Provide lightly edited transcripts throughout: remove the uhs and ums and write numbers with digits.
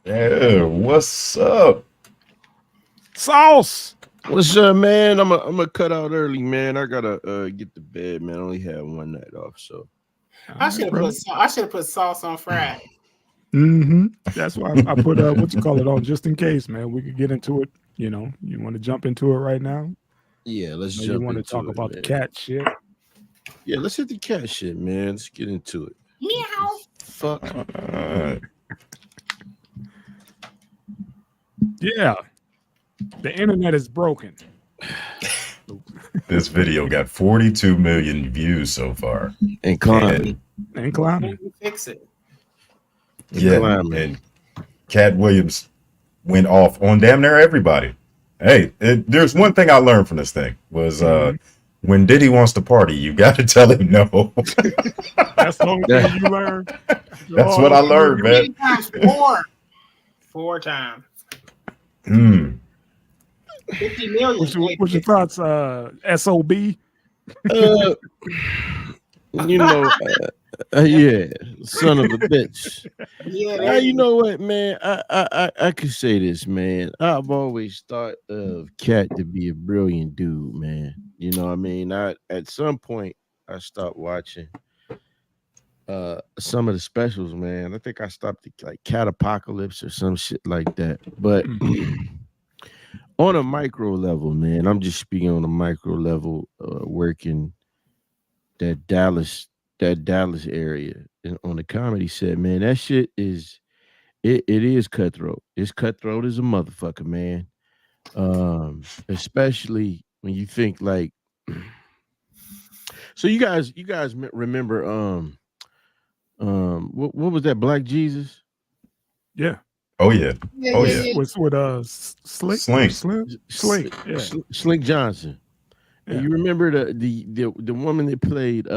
Yeah, what's up? Sauce. What's up, man? I'm gonna cut out early, man. I gotta get to bed, man. I only had one night off, so I should have put sauce on Friday. That's why I put what you call it on just in case, man. We could get into it. You know, you want to jump into it right now? yeah, let's Or you jump want to into talk it, about the man. cat shit? Yeah, let's hit the cat shit, man. Let's get into it. Meow. Fuck. Yeah, the internet is broken. This video got 42 million views so far. And climbing. And climbing. Maybe fix it. Yeah, Climbing. and Katt Williams went off on damn near everybody. Hey, there's one thing I learned from this thing was when Diddy wants to party, you got to tell him no. That's the only thing you learned. That's what I learned, man. Many times? Four times. 50 million. What's your thoughts? SOB. You know, yeah, son of a bitch. Yeah, You know what, man? I could say this, man. I've always thought of Cat to be a brilliant dude, man. You know what I mean? At some point I stopped watching some of the specials, man. I think I stopped at like Cat Apocalypse or some shit like that. But on a micro level, man, I'm just speaking on a micro level, working that Dallas area and on the comedy set, man. That shit is it is cutthroat. It's cutthroat as a motherfucker, man. Especially when you think like so you guys remember what was that, Black Jesus? Yeah. Oh yeah. Oh yeah. With Slink. Yeah. Slink Johnson. Yeah. And you remember the woman that played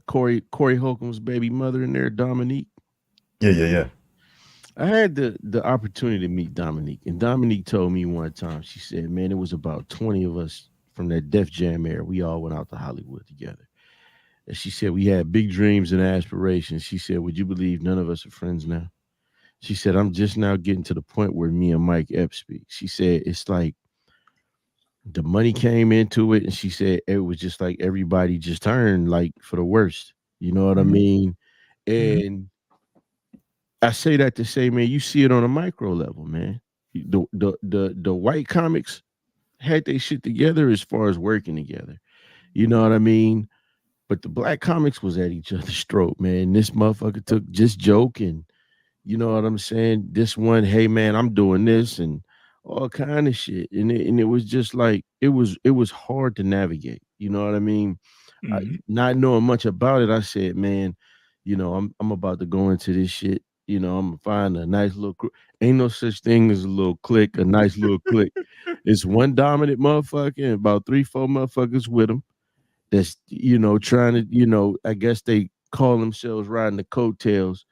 Corey Holcomb's baby mother in there, Dominique? Yeah. I had the opportunity to meet Dominique, and Dominique told me one time, she said, man, it was about 20 of us from that Def Jam era. We all went out to Hollywood together. And she said, we had big dreams and aspirations. She said, would you believe none of us are friends now? She said, I'm just now getting to the point where me and Mike Epps speak. She said, it's like the money came into it, and she said it was just like everybody just turned like for the worst. You know what I mean? And I say that to say, man, you see it on a micro level, man. The white comics had their shit together as far as working together. You know what I mean? But the black comics was at each other's throat, man. This motherfucker took just joking. You know what I'm saying? This one, hey man, I'm doing this and all kind of shit. And it was just like it was hard to navigate. You know what I mean? Not knowing much about it, I said, man, you know, I'm about to go into this shit. You know, I'm gonna find a nice little ain't no such thing as a little clique, a nice little clique. It's one dominant motherfucker and about 3-4 motherfuckers with him that's, you know, trying to, you know, I guess they call themselves riding the coattails.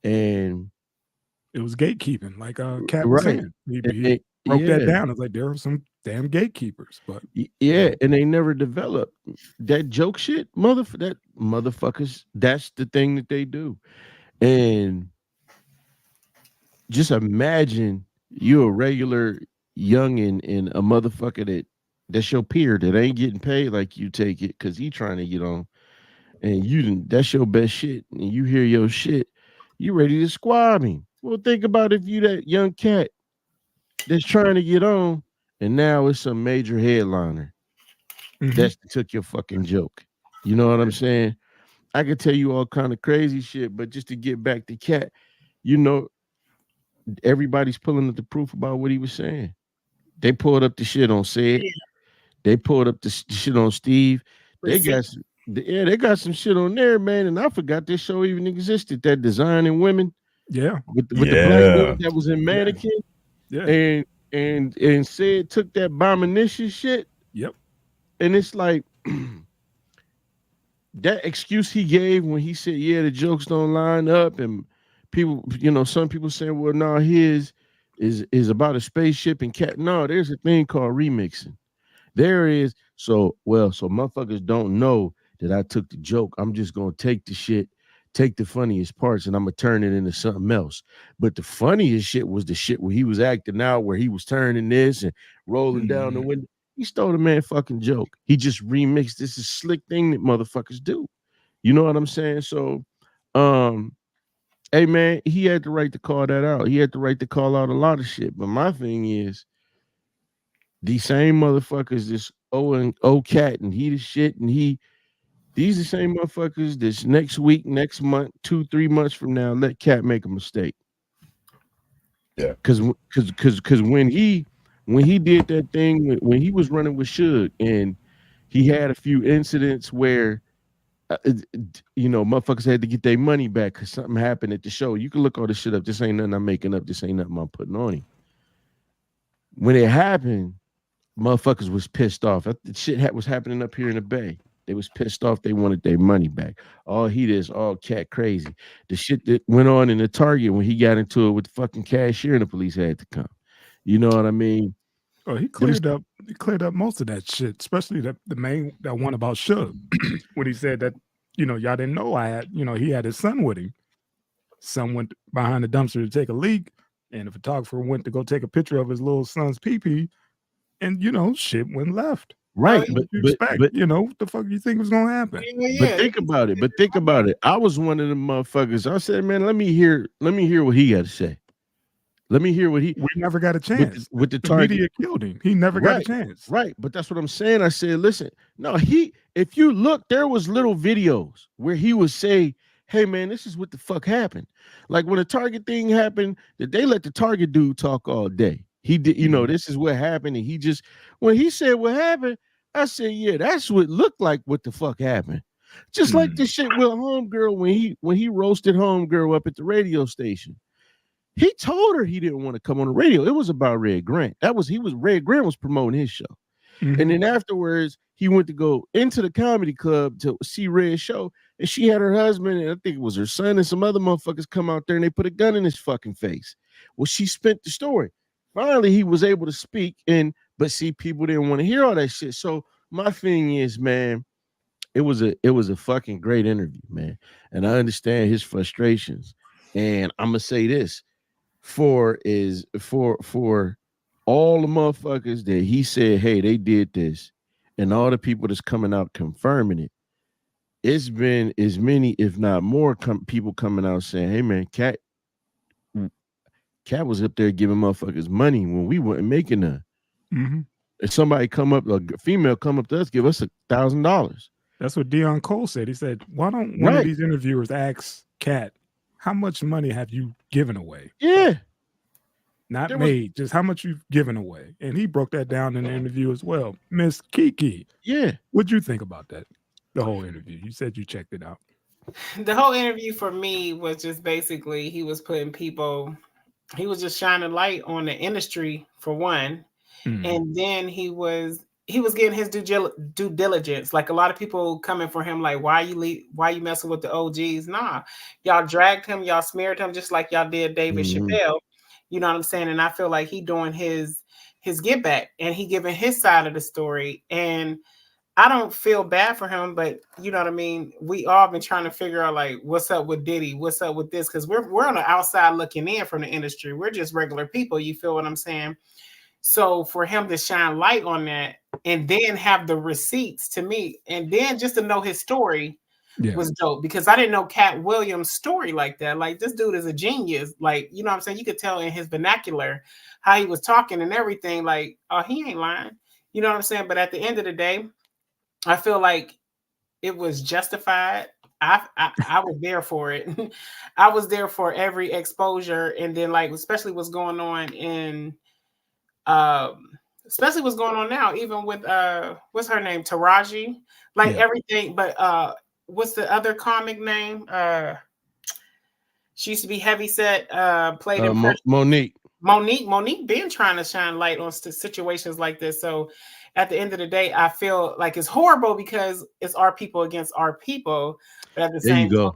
And it was gatekeeping, like Cat was saying. He broke that down. It's like there were some damn gatekeepers, but and they never developed that joke shit. That motherfuckers, that's the thing that they do. And just imagine you a regular youngin and a motherfucker that's your peer that ain't getting paid like you take it because he trying to get on, and that's your best shit, and you hear your shit, you ready to squab him. Well, think about if you that young cat that's trying to get on, and now it's some major headliner that took your fucking joke. You know what I'm saying? I could tell you all kind of crazy shit, but just to get back to Cat, you know, everybody's pulling up the proof about what he was saying. They pulled up the shit on Sid. Yeah. They pulled up the shit on Steve. They got some shit on there, man. And I forgot this show even existed. That Designing Women. Yeah. With the black dude that was in Mannequin. Yeah. And Sid took that Bomb-inition shit. Yep. And it's like that excuse he gave when he said, yeah, the jokes don't line up, and people, you know, some people saying, well, no, his is about a spaceship and cat. No, there's a thing called remixing. There is. So motherfuckers don't know that I took the joke. I'm just gonna take the shit take the funniest parts and I'm gonna turn it into something else. But the funniest shit was the shit where he was acting out, where he was turning this and rolling down the window. He stole the man fucking joke. He just remixed. This is slick thing that motherfuckers do. You know what I'm saying? So, hey man, he had the right to call that out. He had the right to call out a lot of shit. But my thing is, these same motherfuckers, this Katt, and he the shit, and these the same motherfuckers this next week, next month, 2-3 months from now, let Katt make a mistake. Yeah. Cause when he did that thing, when he was running with Suge, and he had a few incidents where motherfuckers had to get their money back because something happened at the show. You can look all this shit up. This ain't nothing I'm making up. This ain't nothing I'm putting on him. When it happened, motherfuckers was pissed off. The shit was happening up here in the Bay. They was pissed off. They wanted their money back. All he is, all Katt crazy. The shit that went on in the Target when he got into it with the fucking cashier and the police had to come. You know what I mean? Oh, he cleared up most of that shit, especially that one about Suge when he said that, y'all didn't know I had, he had his son with him. Son went behind the dumpster to take a leak, and the photographer went to go take a picture of his little son's pee-pee, and shit went left. Right, but what the fuck you think was gonna happen? But think about it. I was one of the motherfuckers. I said, man, let me hear what he got to say. Let me hear what we never got a chance. With the Target. Media killed him. He never got a chance. Right, but that's what I'm saying. I said, listen, no, if you look, there was little videos where he would say, hey man, this is what the fuck happened. Like when the Target thing happened, that they let the Target dude talk all day. He did, this is what happened. And when he said what happened, I said, yeah, that's what looked like what the fuck happened. Just like the shit with Homegirl when he roasted Homegirl up at the radio station. He told her he didn't want to come on the radio. It was about Red Grant. Red Grant was promoting his show. Mm-hmm. And then afterwards, he went to go into the comedy club to see Red's show. And she had her husband, and I think it was her son and some other motherfuckers come out there and they put a gun in his fucking face. Well, she spent the story. Finally, he was able to speak, but see, people didn't want to hear all that shit. So my thing is, man, it was a fucking great interview, man. And I understand his frustrations. And I'm gonna say this for all the motherfuckers that he said, hey, they did this, and all the people that's coming out confirming it. It's been as many, if not more, people coming out saying, hey man, Katt was up there giving motherfuckers money when we weren't making none. Mm-hmm. If somebody a female come up to us, give us $1,000. That's what Dion Cole said. He said, why don't one of these interviewers ask Katt, how much money have you given away? Yeah. Not made, just how much you've given away. And he broke that down in the interview as well. Miss Kiki. Yeah. What'd you think about that? The whole interview. You said you checked it out. The whole interview for me was just basically he was just shining light on the industry for one. Mm-hmm. And then he was getting his due diligence. Like a lot of people coming for him, like, why you messing with the OGs? Nah, y'all dragged him, y'all smeared him just like y'all did David Chappelle. You know what I'm saying? And I feel like he doing his get back and he giving his side of the story. And I don't feel bad for him, but you know what I mean? We all been trying to figure out like, what's up with Diddy? What's up with this? Because we're on the outside looking in from the industry. We're just regular people. You feel what I'm saying? So for him to shine light on that and then have the receipts to me, and then just to know his story was dope, because I didn't know Katt Williams' story like that. Like, this dude is a genius. Like, you know what I'm saying? You could tell in his vernacular how he was talking and everything. Like, oh, he ain't lying. You know what I'm saying? But at the end of the day, I feel like it was justified. I was there for it. I was there for every exposure. And then like, especially what's going on especially what's going on now, even with what's her name? Taraji, like everything. But what's the other comic name? She used to be Heavyset, played in Monique. Monique been trying to shine light on situations like this. So at the end of the day, I feel like it's horrible because it's our people against our people. But at the same time,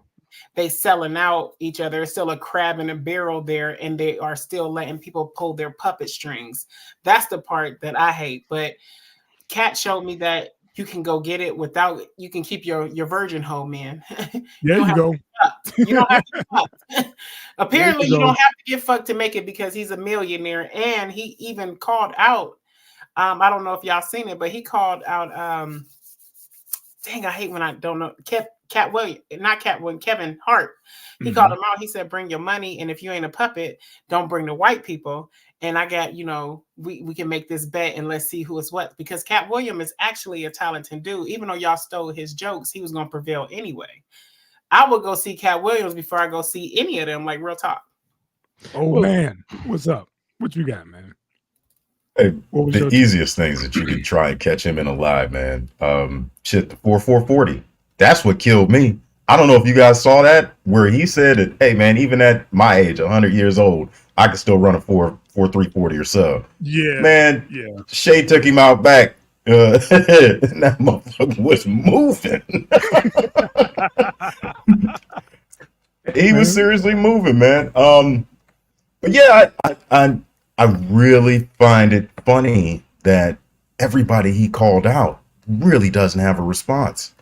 they selling out each other. It's still a crab in a barrel there, and they are still letting people pull their puppet strings. That's the part that I hate. But Katt showed me that you can go get it without. You can keep your virgin hoe, man. There you go. You don't have to fuck. Apparently, you go. don't have to get fucked to make it because he's a millionaire, and he even called out. I don't know if y'all seen it, but he called out. Dang, I hate when I don't know. Katt Williams, not Katt Williams, Kevin Hart. He called him out. He said, "Bring your money, and if you ain't a puppet, don't bring the white people." And I got, we can make this bet and let's see who is what. Because Katt Williams is actually a talented dude. Even though y'all stole his jokes, he was going to prevail anyway. I would go see Katt Williams before I go see any of them, like real talk. Oh, man. What's up? What you got, man? Hey, the easiest things that you can try and catch him in a lie, man. The 4440. That's what killed me. I don't know if you guys saw that, where he said that, hey, man, even at my age, 100 years old, I could still run a 4.340 or so. Yeah. Man, Shay took him out back. That motherfucker was moving. He was seriously moving, man. But yeah, I really find it funny that everybody he called out really doesn't have a response.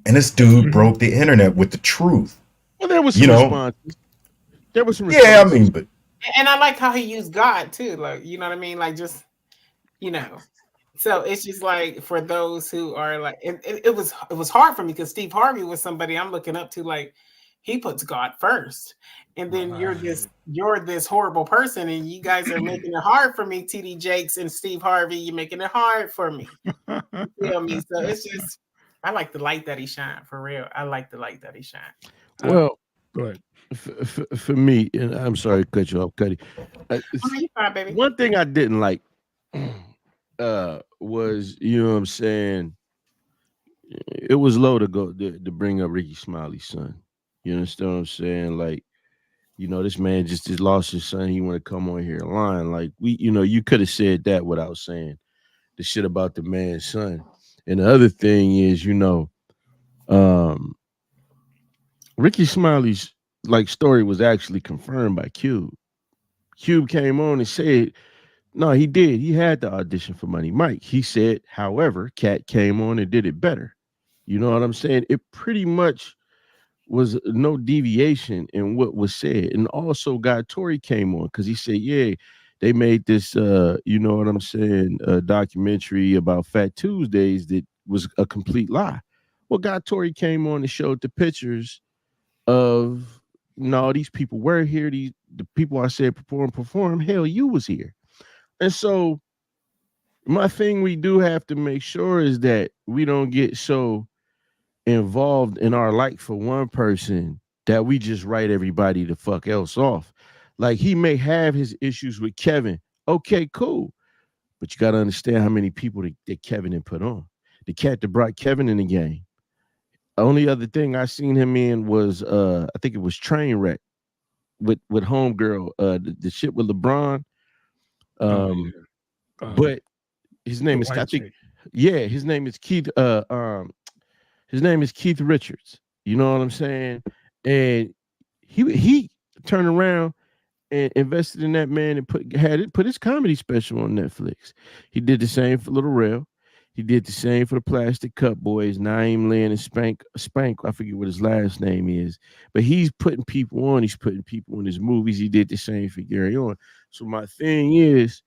And this dude broke the internet with the truth. Well, there was some responses. There was some responses. Yeah, I mean, but and I like how he used God too. Like, you know what I mean? Like, just, So it's just like for those who are like, it was hard for me because Steve Harvey was somebody I'm looking up to. Like, he puts God first, and then you're this horrible person, and you guys are making it hard for me, TD Jakes and Steve Harvey. You're making it hard for me. You feel me? So it's just, I like the light that he shined, for real. I like the light that he shined. Well, go ahead. For me, and I'm sorry to cut you off, Cuddy. You're fine, baby. One thing I didn't like was, you know what I'm saying, it was low to go to bring up Ricky Smiley's son. You understand what I'm saying? Like, this man just lost his son. He want to come on here lying. Like, you could have said that without saying the shit about the man's son. And the other thing is, Ricky Smiley's story was actually confirmed by Cube. Cube came on and said, no, he did. He had the audition for Money Mike. He said, however, Katt came on and did it better. You know what I'm saying? It pretty much was no deviation in what was said. And also Guy Torrey came on because he said, yeah, they made this, you know what I'm saying, documentary about Fat Tuesdays that was a complete lie. Well, Guy Torrey came on and showed the pictures of, no, these people were here. The people I said perform. Hell, you was here. And so my thing we do have to make sure is that we don't get so involved in our like for one person that we just write everybody the fuck else off. Like, he may have his issues with Kevin. Okay, cool. But you got to understand how many people that Kevin had put on. The cat that brought Kevin in the game. The only other thing I seen him in was I think it was Trainwreck with Homegirl, the shit with LeBron. But his name is, I think, his name is Keith. His name is Keith Richards. You know what I'm saying? And he turned around and invested in that man and put his comedy special on Netflix. He did the same for Little Rel. He did the same for the Plastic Cup Boys, Naeem Lynn and Spank. I forget what his last name is. But he's putting people on. He's putting people in his movies. He did the same for Gary On. So my thing is,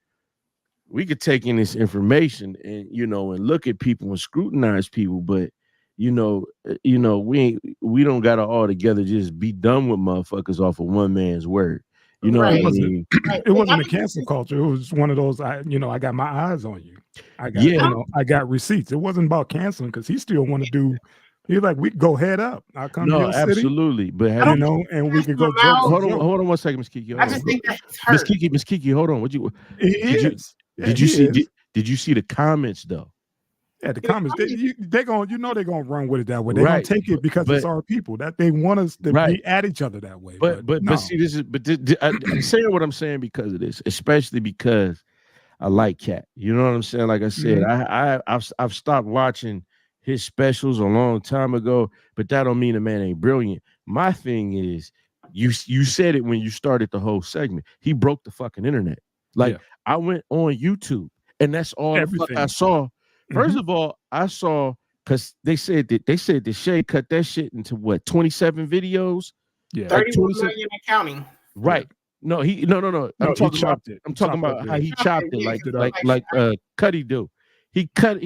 we could take in this information and, and look at people and scrutinize people, but we don't gotta all together just be done with motherfuckers off of one man's word. You know what I mean? It wasn't a cancel culture. It was one of those, I got my eyes on you. I got receipts. It wasn't about canceling because he still want to do. He's like, we go head up. I'll come to your absolutely. City, but and we could go. Hold on 1 second, Miss Kiki. I just think that's hurt. Miss Kiki, hold on. Did you see the comments though? Yeah, the comments. They're gonna run with it that way. They're gonna take it because it's our people that they want us to be at each other that way. But see, I'm saying what I'm saying because of this, especially because I like Katt. You know what I'm saying? Like I said, I've stopped watching his specials a long time ago, but that don't mean the man ain't brilliant. My thing is, you said it when you started the whole segment. He broke the fucking internet. Like, I went on YouTube and that's all the fuck I saw First of all, I saw because they said that Shay cut that shit into what 27 videos. Yeah, 31 million and counting. Right. No, no. I'm talking about it. I'm talking about how he chopped it like Cuddy do. He cut.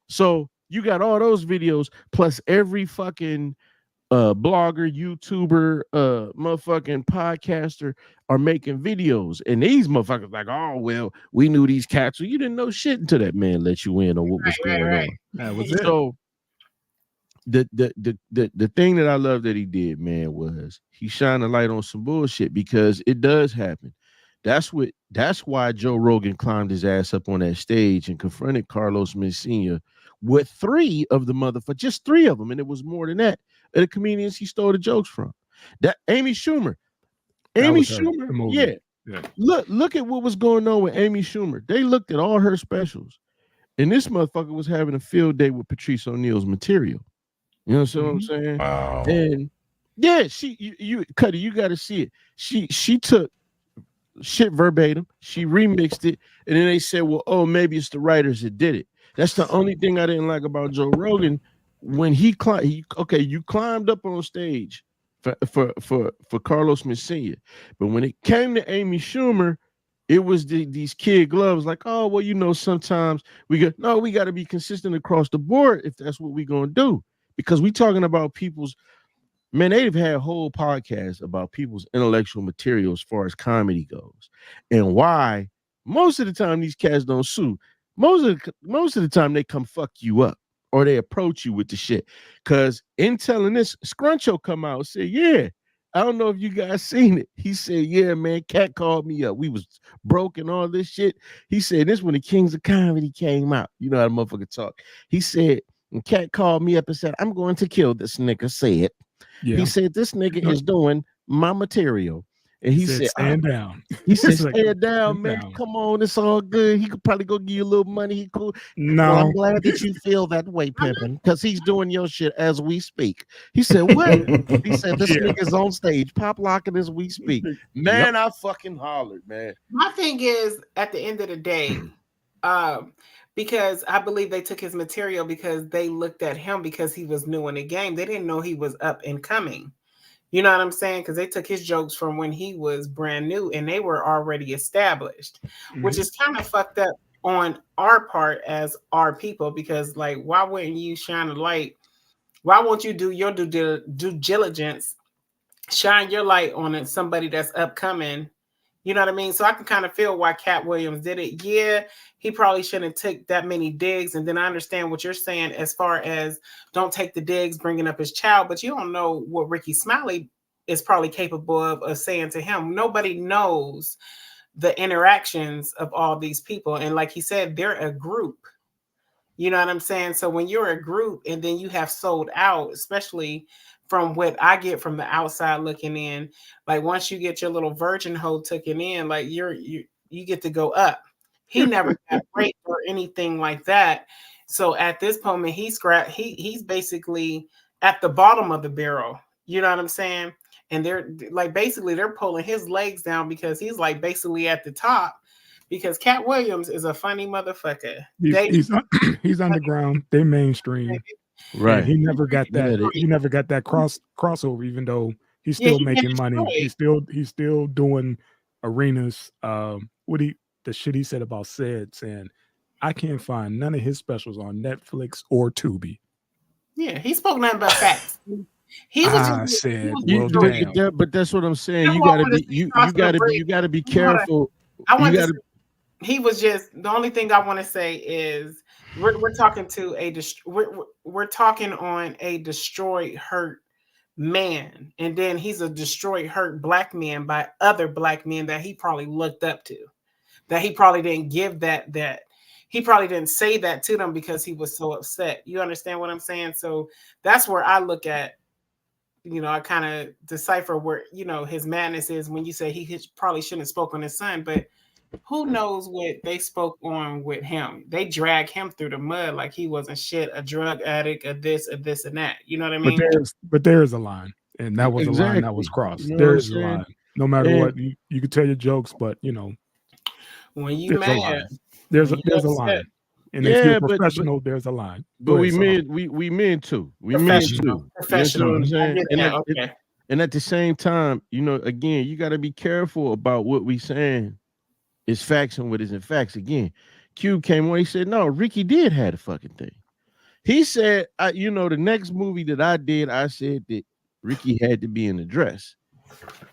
So you got all those videos plus every fucking blogger, YouTuber, motherfucking podcaster are making videos, and these motherfuckers like, oh well, we knew these cats. Well, you didn't know shit until that man let you in on what was going on. That was it. So the thing that I love that he did, man, was he shined a light on some bullshit because it does happen. That's why Joe Rogan climbed his ass up on that stage and confronted Carlos Mencia with three of the just three of them, and it was more than that. The comedians he stole the jokes from. That Amy Schumer, yeah. Look at what was going on with Amy Schumer. They looked at all her specials, and this motherfucker was having a field day with Patrice O'Neal's material. You know what I'm saying? Wow. And yeah, you Cuddy, you got to see it. She took shit verbatim, she remixed it, and then they said, well, oh, maybe it's the writers that did it. That's the only thing I didn't like about Joe Rogan. When you climbed up on stage for Carlos Mencia, but when it came to Amy Schumer, it was these kid gloves like, oh well, you know, sometimes we got to be consistent across the board if that's what we're gonna do, because we talking about people's, man, they've had whole podcasts about people's intellectual material as far as comedy goes, and why most of the time these cats don't sue. Most of the time they come fuck you up or they approach you with the shit. Cause in telling this, Scruncho come out and say, yeah, I don't know if you guys seen it. He said, yeah, man, Cat called me up. We was broke and all this shit. He said, this when the Kings of Comedy came out. You know how the motherfucker talk. He said, and Cat called me up and said, I'm going to kill this nigga. Said, he said, this nigga is doing my material. And he said, stand down. He said, stand down, man. Down. Come on, it's all good. He could probably go give you a little money. He cool. No, well, I'm glad that you feel that way, Pimpin', because he's doing your shit as we speak. He said, what? He said, this nigga's on stage, pop locking as we speak. Man, I fucking hollered, man. My thing is, at the end of the day, because I believe they took his material because they looked at him because he was new in the game. They didn't know he was up and coming. You know what I'm saying? Because they took his jokes from when he was brand new and they were already established, which is kind of fucked up on our part as our people. Because, like, why wouldn't you shine a light? Why won't you do your due diligence, shine your light on somebody that's upcoming? You know what I mean? So I can kind of feel why Katt Williams did it. Yeah, he probably shouldn't take that many digs. And then I understand what you're saying as far as don't take the digs, bringing up his child. But you don't know what Ricky Smiley is probably capable of saying to him. Nobody knows the interactions of all these people. And like he said, they're a group. You know what I'm saying? So when you're a group and then you have sold out, especially from what I get from the outside looking in, like once you get your little virgin hoe taken in, like you get to go up. He never got raped or anything like that. So at this moment, he's basically at the bottom of the barrel. You know what I'm saying? And they're like basically they're pulling his legs down because he's like basically at the top. Because Katt Williams is a funny motherfucker. He's underground. They mainstream. Right. And he never got that. He never got that crossover. Even though he's still making money, he's still doing arenas. The shit he said about saying, I can't find none of his specials on Netflix or Tubi. Yeah, he spoke nothing about facts. But that's what I'm saying. You gotta be careful. He was just the only thing I want to say is we're talking on a destroyed, hurt man, and then he's a destroyed, hurt black man by other black men that he probably looked up to, that he probably didn't give that he probably didn't say that to them because he was so upset. You understand what I'm saying? So that's where I look at, I kind of decipher where, his madness is when you say he probably shouldn't have spoken on his son, but who knows what they spoke on with him? They drag him through the mud like he wasn't shit, a drug addict, a this, and that. You know what I mean? But there is a line, and that was a line that was crossed. There is a line. No matter what, you can tell your jokes, but when you mad, there's a line. And if you're professional, there's a line. But we men too. We men too. Professional. You know what I'm saying? Okay. And at the same time, you know, again, you got to be careful about what we saying is facts and what isn't facts. Again, Cube came on, he said, no, Ricky did have a fucking thing. He said, you know, the next movie that I did, I said that Ricky had to be in a dress.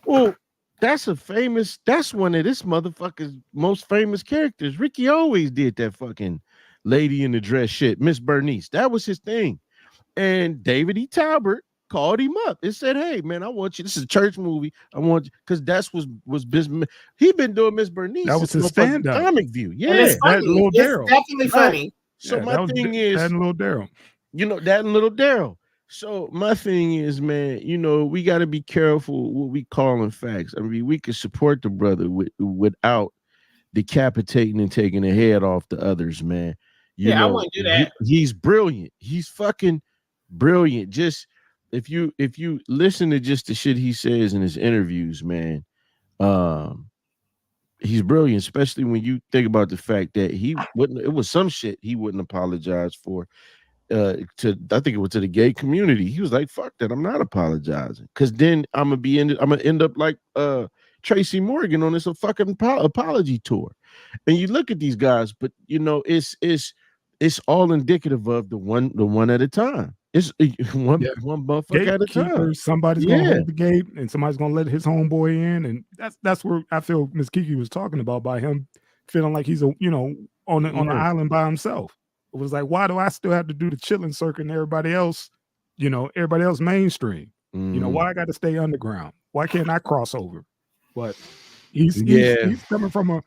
Well, that's one of this motherfucker's most famous characters. Ricky always did that fucking lady in the dress shit, Miss Bernice. That was his thing. And David E. Talbert called him up and said, hey, man, I want you. This is a church movie. I want you, because that's was business. He been doing Miss Bernice. That was his stand-up. Comic View. Yeah. It's definitely funny. So my thing is, that and Little Daryl. You know, that and Little Daryl. So my thing is, man, you know, we got to be careful what we calling facts. I mean, we can support the brother without decapitating and taking the head off the others, man. You know, I wouldn't do that. He's brilliant. He's fucking brilliant. Just if you listen to just the shit he says in his interviews, man, he's brilliant, especially when you think about the fact that it was some shit he wouldn't apologize for. I think it was to the gay community. He was like, fuck that, I'm not apologizing, because then I'm gonna end up like Tracy Morgan on this fucking apology tour. And you look at these guys, but you know, it's all indicative of the one at a time. It's one motherfucker at a time. Somebody's gonna hold the gate, and somebody's gonna let his homeboy in, and that's where I feel Miss Kiki was talking about, by him feeling like he's on the island by himself. It was like, why do I still have to do the chilling circuit and everybody else mainstream? You know, why I got to stay underground? Why can't I cross over? But he's coming from a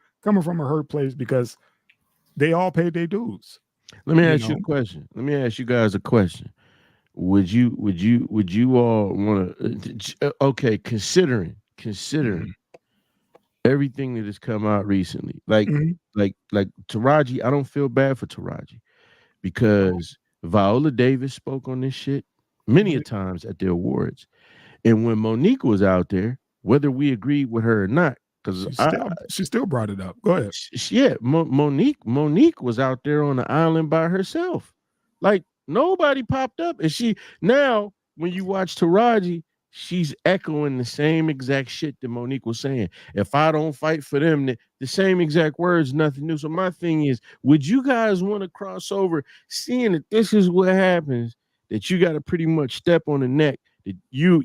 hurt place because they all paid their dues. Let me ask you a question. Let me ask you guys a question. Would you all want to? Considering everything that has come out recently, like Taraji, I don't feel bad for Taraji, because Viola Davis spoke on this shit many a times at the awards, and when Monique was out there, whether we agreed with her or not, because she still brought it up. Go ahead. Monique was out there on the island by herself, like nobody popped up, and now when you watch Taraji, she's echoing the same exact shit that Monique was saying. If I don't fight for them, the same exact words, nothing new. So my thing is, would you guys want to cross over, seeing that this is what happens, that you got to pretty much step on the neck, that you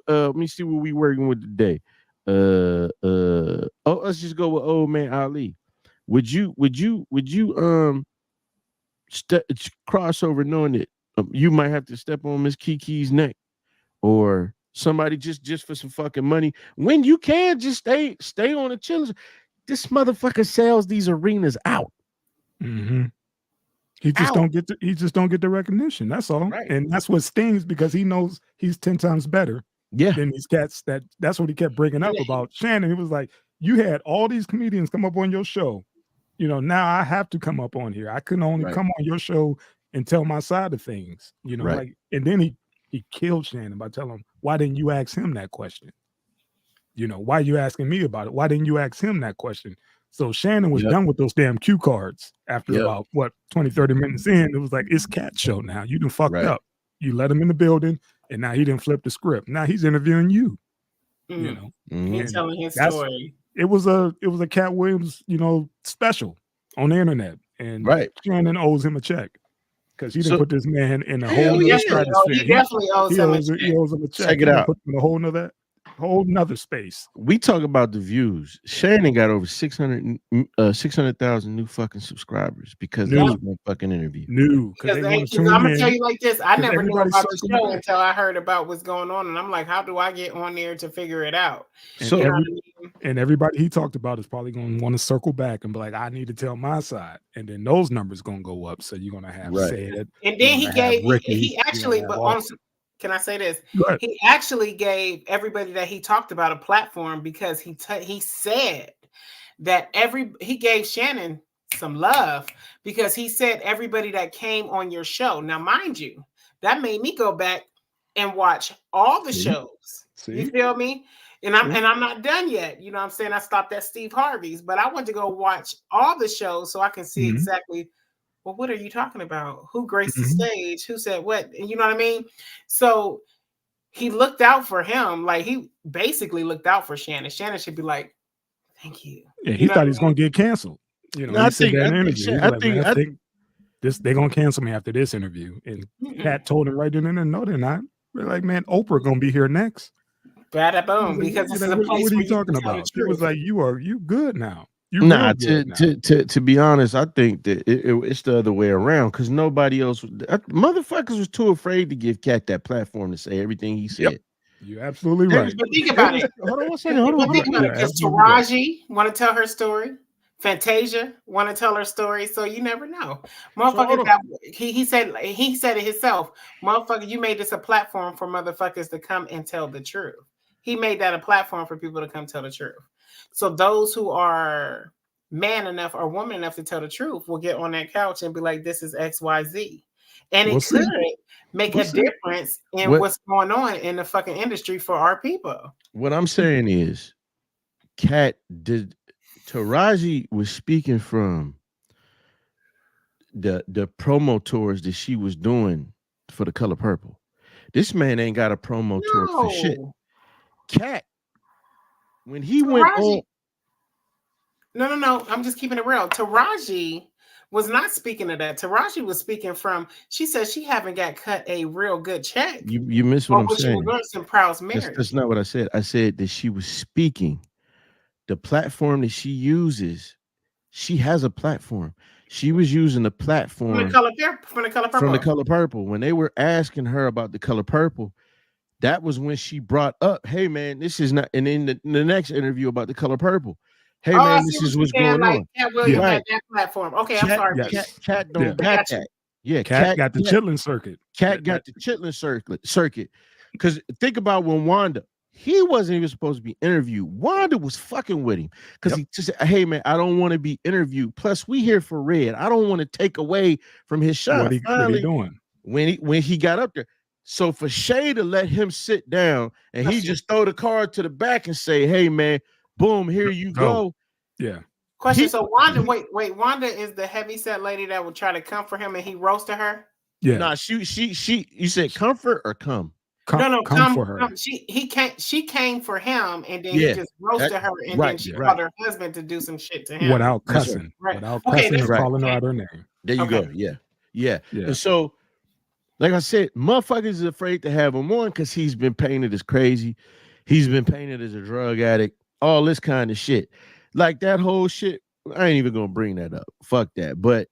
let me see what we working with today. Let's just go with old man Ali. Would you cross over knowing that you might have to step on Miss Kiki's neck, or somebody just for some fucking money, when you can just stay on the chillers? This motherfucker sells these arenas out. Mm-hmm. He just don't get the recognition. That's all. Right. And that's what stings, because he knows he's 10 times better than these cats. That's what he kept bringing up about Shannon. He was like, you had all these comedians come up on your show. You know, now I have to come up on here. I can only come on your show and tell my side of things. You know, like, and then he killed Shannon by telling him, why didn't you ask him that question? You know, why are you asking me about it? Why didn't you ask him that question? So Shannon was done with those damn cue cards after about 20, 30 minutes in. It was like, it's Katt's show now. You done fucked up. You let him in the building, and now he didn't flip the script. Now he's interviewing you. You know, he's telling his story. It was a Katt Williams, special on the internet, and Shannon owes him a check, because he didn't put this man in a whole nother stratosphere. He definitely owes him a check. He owes him a check. Check it out. Put him in a whole nother space. We talk about the views. Shannon got over 600,000 new fucking subscribers because of this one fucking interview. Because I'm gonna tell you like this, I never knew about the show until I heard about what's going on, and I'm like, how do I get on there to figure it out? And everybody he talked about is probably going to want to circle back and be like, I need to tell my side, and then those numbers going to go up. So you're going to have said, and then he actually, can I say this? He actually gave everybody that he talked about a platform, because he said that he gave Shannon some love, because he said everybody that came on your show. Now, mind you, that made me go back and watch all the shows. You feel me? And I'm not done yet. You know what I'm saying? I stopped at Steve Harvey's, but I want to go watch all the shows so I can see exactly well, what are you talking about? Who graced the stage? Who said what? And you know what I mean? So he looked out for him. Like, he basically looked out for Shannon. Shannon should be like, thank you. Yeah, he thought he was going to get canceled. You know, he said that in an interview. He's like, man, I think they're going to cancel me after this interview. And Katt told him right then and there, no, they're not. We're like, man, Oprah going to be here next. Bada boom, because this is a place what are where you talking about? He was like, you good now. You nah, to be honest, I think that it's the other way around because nobody else, motherfuckers was too afraid to give Katt that platform to say everything he said. Yep. You're absolutely right. But think about it. Hold on one second. Hold on. Because Taraji want to tell her story. Fantasia want to tell her story, so you never know. Motherfuckers, he said it himself. Motherfucker, you made this a platform for motherfuckers to come and tell the truth. He made that a platform for people to come tell the truth. So those who are man enough or woman enough to tell the truth will get on that couch and be like, this is XYZ. And it could make a difference in what's going on in the fucking industry for our people. What I'm saying is, Taraji was speaking from the promo tours that she was doing for The Color Purple. This man ain't got a promo tour for shit. Katt, when he went on, no, I'm just keeping it real. Taraji was not speaking of that. Taraji was speaking from, she said she haven't got cut a real good check. You missed what I'm saying. That's not what I said. I said that she was speaking. The platform that she uses, she has a platform. She was using the platform from the Color Purple. When they were asking her about The Color Purple, that was when she brought up, hey man, this is not, and in the next interview about The Color Purple, hey man, this is what's going on. Katt Williams had that platform. Okay, I'm sorry. Katt don't got that. Yeah, Katt got the chitlin circuit. Katt got the chitlin circuit. Because think about when Wanda, he wasn't even supposed to be interviewed. Wanda was fucking with him because he just said, hey man, I don't want to be interviewed. Plus, we here for Red. I don't want to take away from his shine. What he doing? When he got up there. So for Shay to let him sit down and he just throw the card to the back and say, hey man, boom, here you go. Yeah. Question. So Wanda, wait, Wanda is the heavyset lady that would try to comfort him and he roasted her? Yeah. Nah, she you said comfort or come? Come for her. She came for him and then he just roasted her and then she called her husband to do some shit to him. Without cussing. Right. Without cussing or calling her out her name. There you go. Yeah. And so, like I said, motherfuckers is afraid to have him on because he's been painted as crazy. He's been painted as a drug addict, all this kind of shit. Like that whole shit, I ain't even gonna bring that up. Fuck that. But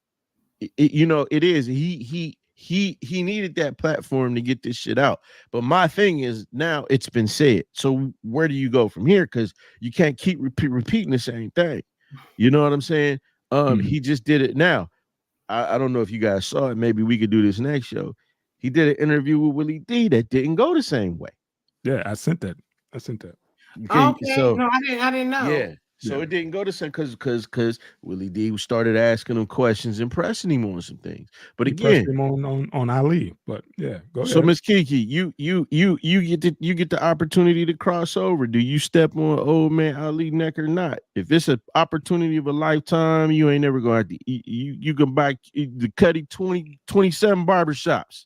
it is. He needed that platform to get this shit out. But my thing is now it's been said. So where do you go from here? Because you can't keep repeating the same thing. You know what I'm saying? He just did it now. I don't know if you guys saw it. Maybe we could do this next show. He did an interview with Willie D that didn't go the same way. Yeah, I sent that. Okay, so no, I didn't know. Yeah. So it didn't go the same because Willie D started asking him questions and pressing him on some things. But again, him on Ali. But yeah, go ahead. So Miss Kiki, you get the opportunity to cross over. Do you step on old man Ali neck or not? If it's an opportunity of a lifetime, you ain't never going to have to. You can buy the Cuddy 27 barbershops.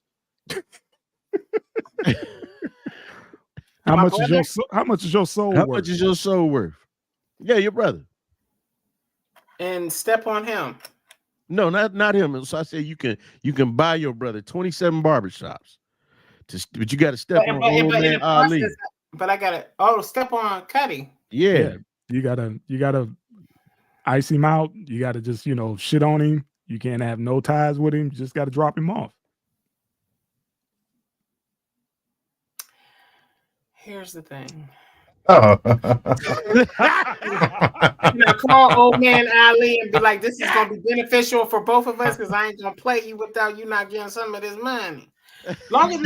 How much is your soul worth? How much is your soul worth? Yeah, your brother. And step on him. No, not him. So I said you can buy your brother 27 barbershops. But you got to step on old man Ali. But I gotta step on Cuddy. Yeah. You gotta ice him out. You gotta just shit on him. You can't have no ties with him. You just gotta drop him off. Here's the thing. Oh. Call old man Ali and be like, this is gonna be beneficial for both of us because I ain't gonna play you without you not getting some of this money. Long as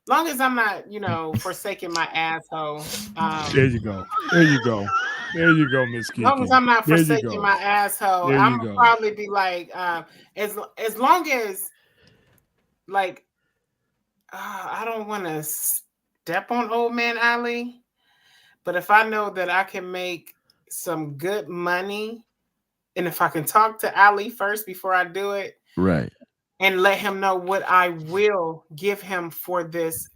long as I'm not, forsaking my asshole. There you go, Miss Kiki. As long as I'm not forsaking my asshole, I'm gonna probably be like, as long as I don't want to step on old man Ali. But if I know that I can make some good money, and if I can talk to Ali first before I do it, Right. And let him know what I will give him for this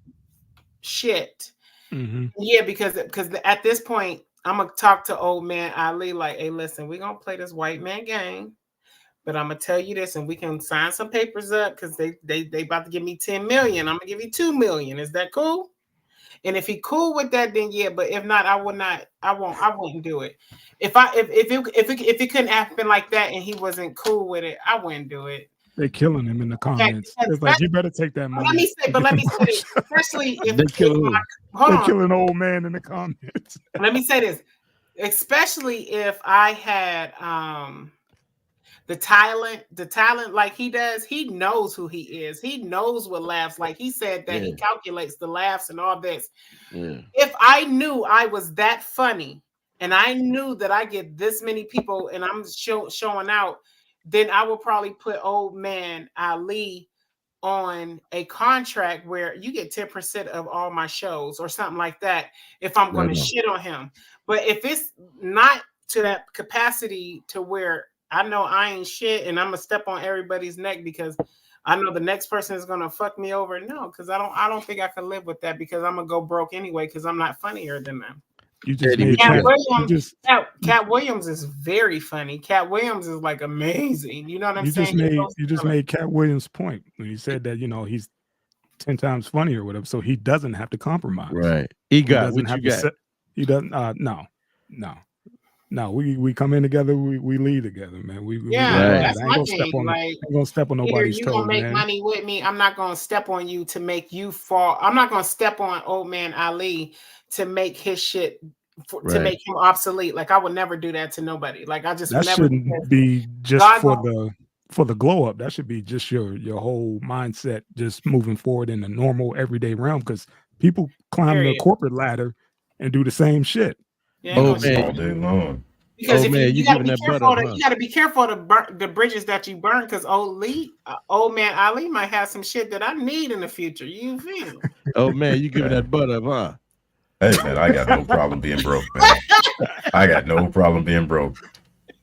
shit. Yeah, because at this point, I'm gonna talk to old man Ali like, hey, listen, we're gonna play this white man game, but I'm gonna tell you this, and we can sign some papers up because they about to give me 10 million. I'm gonna give you 2 million. Is that cool? And if he cool with that, then yeah. But if not, I wouldn't do it. If it couldn't happen like that and he wasn't cool with it, I wouldn't do it. They're killing him in the comments. It's like, you better take that money. Let me say this, especially if they're killing old man in the comments. Let me say this, especially if I had the talent like he does. He knows who he is. He knows what laughs. Like he said that he calculates the laughs and all this. Yeah. If I knew I was that funny and I knew that I get this many people and I'm showing out, then I would probably put old man Ali on a contract where you get 10% of all my shows or something like that if I'm going to shit on him. But if it's not to that capacity to where I know I ain't shit and I'm gonna step on everybody's neck because I know the next person is gonna fuck me over. No, because I don't think I can live with that because I'm gonna go broke anyway because I'm not funnier than them. You just Katt Williams is very funny. Katt Williams is like amazing. You know what I'm saying? You just made Katt Williams' point when he said that he's 10 times funnier with him, so he doesn't have to compromise. Right. He doesn't. He doesn't. No, we come in together. We lead together, man. That's my thing. I ain't gonna step on nobody's toes. You gonna make money with me? I'm not gonna step on you to make you fall. I'm not gonna step on old man Ali to make his shit to make him obsolete. Like I would never do that to nobody. Like I just that never shouldn't be just for the glow up. That should be just your whole mindset, just moving forward in the normal everyday realm. Because people climb the corporate ladder and do the same shit. Yeah, all day long. Because you gotta be careful. You gotta be careful to burn the bridges that you burn. Because old man Ali might have some shit that I need in the future. You feel? Oh man, you giving that butt up, huh? Hey man, I got no problem being broke, man. I got no problem being broke.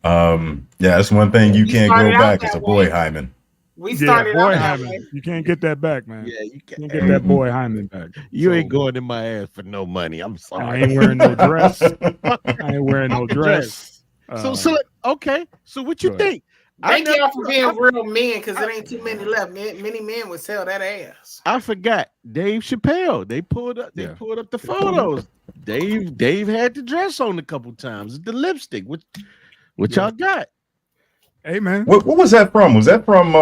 Yeah, that's one thing you can't go back as a boy Hyman. We started boy Hyman. You can't get that back, man. Yeah, you can't get that boy Hyman back. You ain't going in my ass for no money. I'm sorry. I ain't wearing no dress. I ain't wearing no dress. So okay. So what you think? Thank y'all for being real men, because there ain't too many left. Many men would sell that ass. I forgot Dave Chappelle. They pulled up the photos. Dave had the dress on a couple times. The lipstick. What y'all got? Hey man, what was that from? Was that from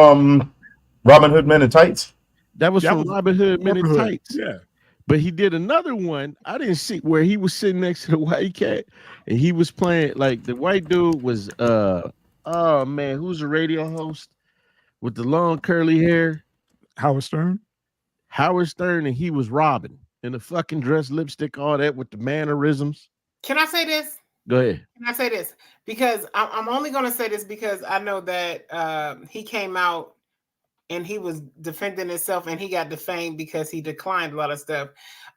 Robin Hood Men in Tights? That was from Robin Hood Men in Tights. Yeah. But he did another one. I didn't see where he was sitting next to the white cat and he was playing like the white dude was oh man, who's a radio host with the long curly hair? Howard Stern. Howard Stern, and he was Robin in the fucking dress, lipstick, all that with the mannerisms. Can I say this? Go ahead. Can I say this? Because I'm only going to say this because I know that he came out and he was defending himself and he got defamed because he declined a lot of stuff.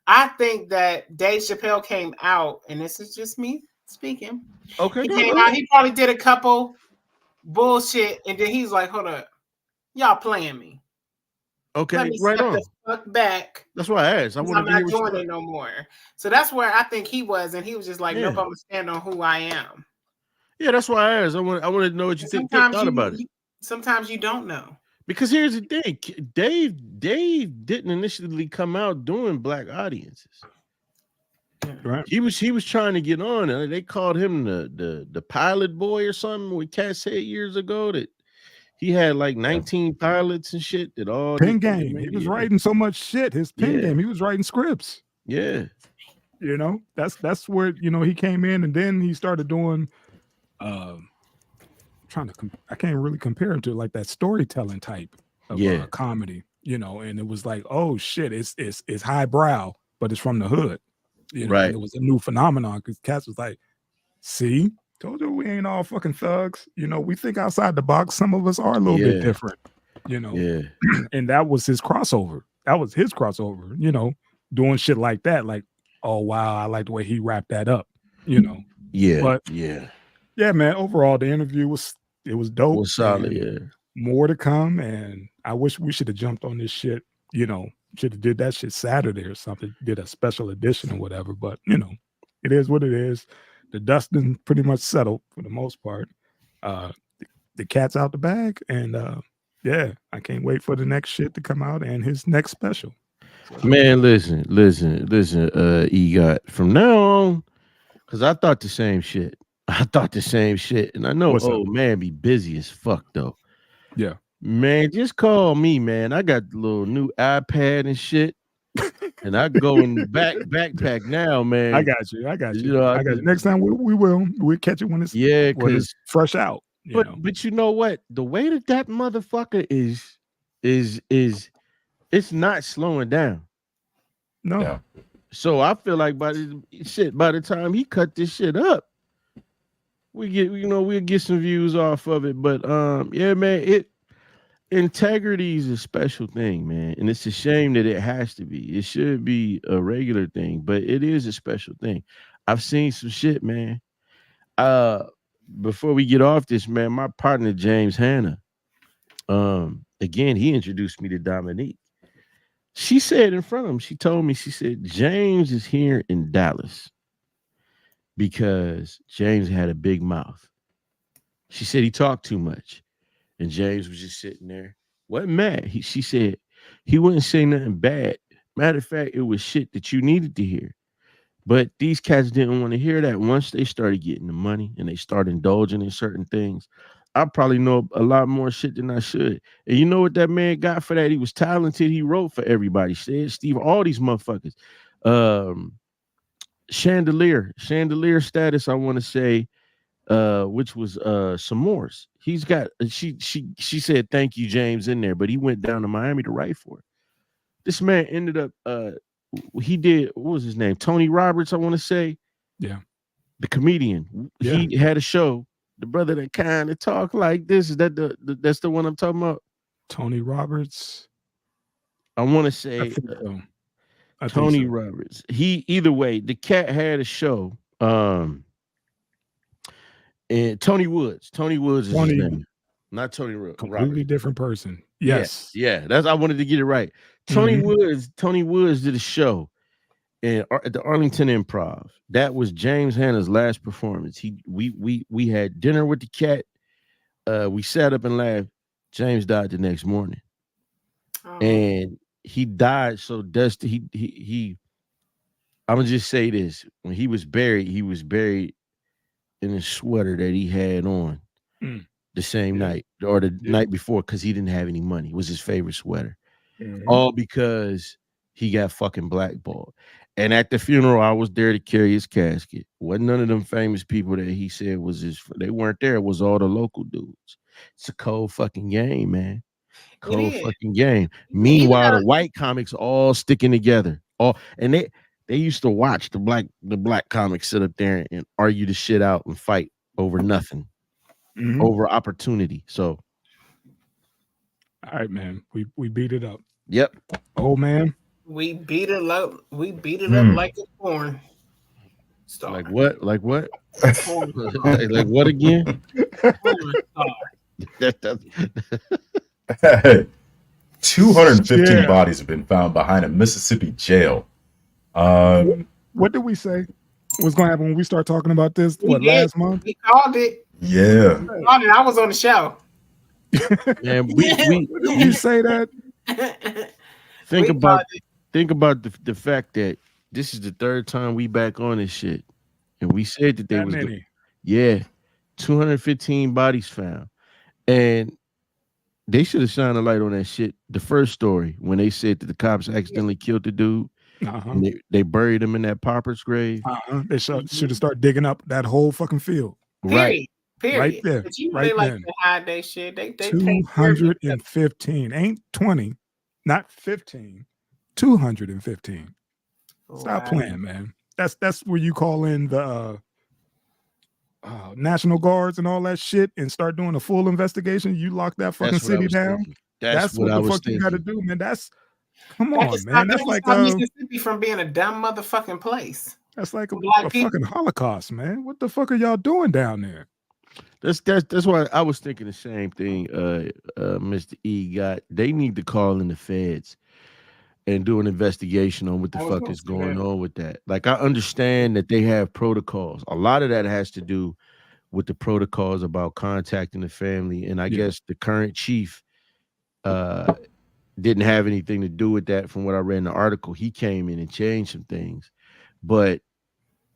I think that Dave Chappelle came out, and this is just me speaking. Okay. He came out, he probably did a couple bullshit, and then he's like, hold up, y'all playing me. Okay, let me right step on. the fuck back. That's why I asked. I'm not doing it no more. So that's where I think he was, and he was just like, nope, I'm gonna stand on who I am. Yeah, that's why I asked. I want to know what you thought about it. Sometimes you don't know. Because here's the thing, Dave didn't initially come out doing black audiences. Right. He was trying to get on, and they called him the pilot boy or something. What Katt said years ago that he had like 19 pilots and shit. That all pen game. He was writing so much shit. His pen game. He was writing scripts. Yeah. That's where he came in, and then he started doing. I can't really compare him to like that storytelling type of comedy, and it was like, oh shit, it's highbrow, but it's from the hood. Right. It was a new phenomenon because Katt was like, see, told you we ain't all fucking thugs. We think outside the box. Some of us are a little bit different, Yeah. And that was his crossover. Doing shit like that. Like, oh wow, I like the way he wrapped that up, Yeah. But yeah, man, overall the interview was dope. Was solid, more to come, and I wish we should have jumped on this shit. You know, should have did that shit Saturday or something. Did a special edition or whatever. But you know, it is what it is. The dusting pretty much settled for the most part. The cat's out the bag, and yeah, I can't wait for the next shit to come out and his next special. So, Man, listen, EGOT. From now on, because I thought the same shit. And I know old man be busy as fuck though. Yeah. Man, just call me, man. I got the little new iPad and shit. And I go in the backpack now, man. I got you. You know, I got you. Next time we'll catch it when it's because fresh out. But you know what? The way that motherfucker is it's not slowing down. No. Yeah. So I feel like by the time he cut this shit up, we'll get some views off of it. But yeah, man, integrity is a special thing, man. And it's a shame that it has to be. It should be a regular thing, but it is a special thing. I've seen some shit, man. Before we get off this, man, my partner James Hanna, again, he introduced me to Dominique. She said in front of him, she told me, she said, James is here in Dallas because James had a big mouth. She said he talked too much. And James was just sitting there. Wasn't mad. She said he wouldn't say nothing bad. Matter of fact, it was shit that you needed to hear. But these cats didn't want to hear that. Once they started getting the money and they started indulging in certain things, I probably know a lot more shit than I should. And you know what that man got for that? He was talented. He wrote for everybody. Said Steve, all these motherfuckers. Chandelier status, I want to say, which was S'mores. He's got she said thank you, James, in there, but he went down to Miami to write for it. This man ended up he did, what was his name? Tony Roberts, I want to say. Yeah. The comedian. Yeah. He had a show. The brother that kind of talk like this. Is that that's the one I'm talking about? Tony Roberts. I want to say Tony Roberts. He either way, the cat had a show. And Tony Woods. Tony Woods is his name. Not Tony Roberts. Completely different person. Yes. Yeah. That's I wanted to get it right. Tony Woods did a show at the Arlington Improv. That was James Hanna's last performance. We had dinner with the cat. We sat up and laughed. James died the next morning. Oh. And he died so dusty. He I'm gonna just say this. When he was buried in a sweater that he had on the same night or the night before, because he didn't have any money. It was his favorite sweater. All because he got fucking blackballed. And at the funeral, I was there to carry his casket. Wasn't none of them famous people that he said was they weren't there. It was all the local dudes. It's a cold fucking game, man. Cold fucking game. Meanwhile, the white comics all sticking together. And they used to watch the black comics sit up there and argue the shit out and fight over nothing, over opportunity. So, all right, man, we beat it up. Yep. Oh man, we beat it up. We beat it up like a porn star. Like what? Like what? Like what again? Hey, 215 bodies have been found behind a Mississippi jail. What did we say was going to happen when we start talking about this? Last month? We called it. Yeah. I was on the show. Yeah, did you say that? Think about the fact that this is the third time we back on this shit, and we said that there was 215 bodies found, and they should have shined a light on that shit. The first story when they said that the cops accidentally killed the dude, and they buried him in that pauper's grave. They should have started digging up that whole fucking field. Right. Period. Right there. But you know, right they like to hide that shit. They 215. Ain't 20, not 15. 215. Stop playing, man. That's where you call in the National Guards and all that shit and start doing a full investigation. You lock that fucking city down. That's what the fuck you got to do, man. Come on, man. That's like Mississippi from being a dumb motherfucking place. That's like a fucking Holocaust, man. What the fuck are y'all doing down there? That's why I was thinking the same thing. Mr. E got. They need to call in the feds and do an investigation on what the fuck is going on with that. Like, I understand that they have protocols. A lot of that has to do with the protocols about contacting the family, and I guess the current chief didn't have anything to do with that. From what I read in the article, he came in and changed some things, but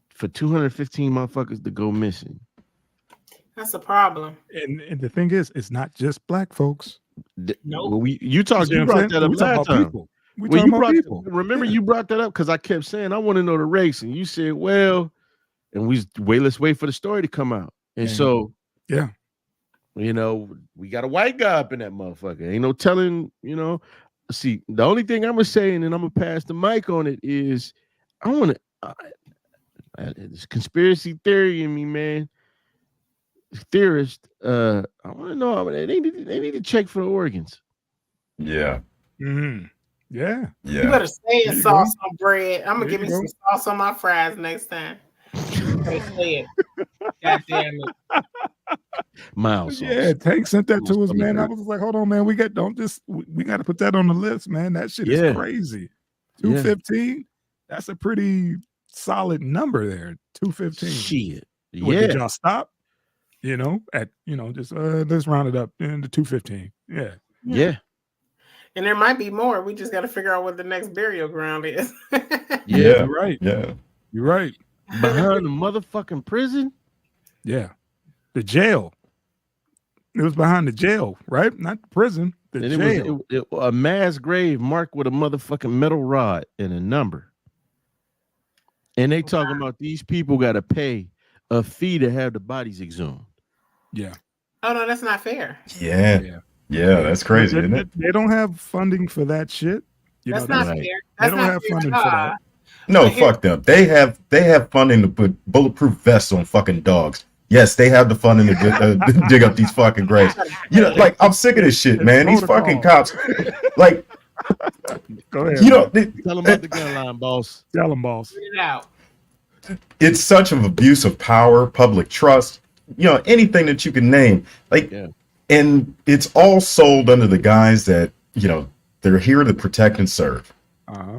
for 215 motherfuckers to go missing, that's a problem. And the thing is, it's not just black folks. Well, you brought that up last time. People. Remember, you brought that up because I kept saying I want to know the race, and you said, "Well," and let's wait for the story to come out. And so, you know, we got a white guy up in that motherfucker. Ain't no telling, you know. See, the only thing I'm gonna say, and then I'm gonna pass the mic on it, is I want to. It's conspiracy theory in me, man. Theorist. I want to know. They need to check for the organs. Yeah. Mm-hmm. Yeah. You better say and sauce on bread. I'm gonna give me some sauce on my fries next time. Say it. God damn it. Miles. Yeah, Tank sent that to us, man. I was like, hold on, man. We got to put that on the list, man. That shit is crazy. 215. That's a pretty solid number there. 215. Shit. Did y'all stop? You know, at just let's round it up into 215. Yeah. And there might be more. We just got to figure out what the next burial ground is. You're right. Yeah, you're right. Behind the motherfucking prison. Yeah, the jail. It was behind the jail, right? Not the prison. The jail. It was a mass grave marked with a motherfucking metal rod and a number. And they talking about these people got to pay a fee to have the bodies exhumed. Yeah. Oh no, that's not fair. Yeah, that's crazy, isn't it? They don't have funding for that shit. That's not fair. They don't have funding for that. No, fuck them. They have funding to put bulletproof vests on fucking dogs. Yes, they have the funding to dig up these fucking graves. You know, like, I'm sick of this shit, man. These fucking cops, like, go ahead. You know, tell them about the gun line, boss. Tell them, boss. Get it out. It's such an abuse of power, public trust. You know, anything that you can name, like, and it's all sold under the guise that, you know, they're here to protect and serve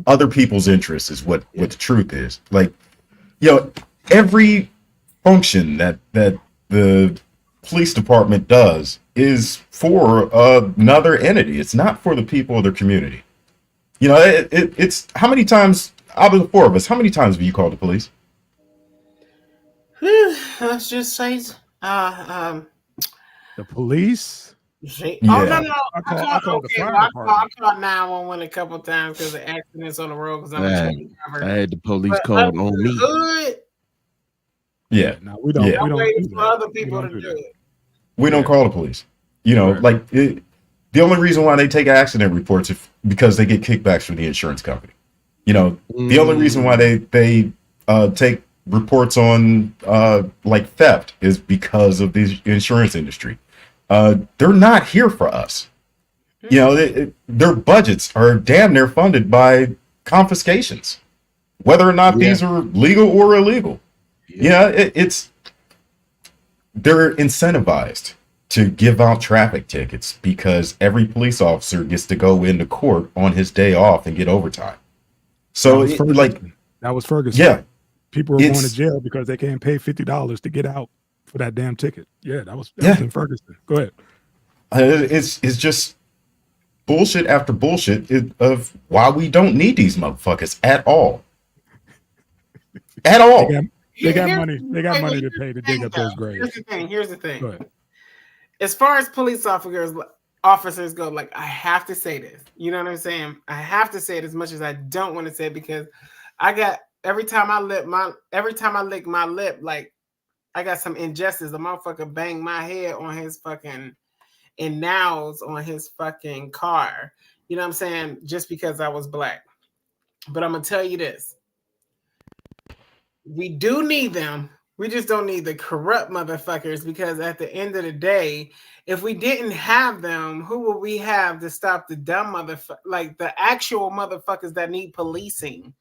other people's interests is what the truth is. Like, you know, every function that the police department does is for another entity. It's not for the people of their community. You know, it's how many times out of the four of us, how many times have you called the police? Let's just say the police. Oh no! I called the fire department. I called 911 a couple times because of accidents on the road. Because I'm a trained driver. I had the police called on me. Good. Yeah, no, we don't. I'm we waiting don't for other people to do it. We don't call the police. You know, like the only reason why they take accident reports is because they get kickbacks from the insurance company. You know, the only reason why they take reports on like theft is because of the insurance industry. They're not here for us. You know, their budgets are damn near funded by confiscations, whether or not these are legal or illegal. Yeah, they're incentivized to give out traffic tickets because every police officer gets to go into court on his day off and get overtime. So that was Ferguson. Yeah, people are going to jail because they can't pay $50 to get out for that damn ticket. Yeah, that was in Ferguson. Go ahead. It's just bullshit after bullshit of why we don't need these motherfuckers at all. At all. They got money. They got money to pay to dig up those graves. Here's the thing. As far as police officers go, like, I have to say this. You know what I'm saying? I have to say it as much as I don't want to say it because I got every time I lick my lip, like I got some injustice. The motherfucker banged my head on his fucking nails on his fucking car. You know what I'm saying? Just because I was black. But I'm gonna tell you this. We do need them. We just don't need the corrupt motherfuckers because at the end of the day, if we didn't have them, who would we have to stop the dumb motherfuckers, like the actual motherfuckers that need policing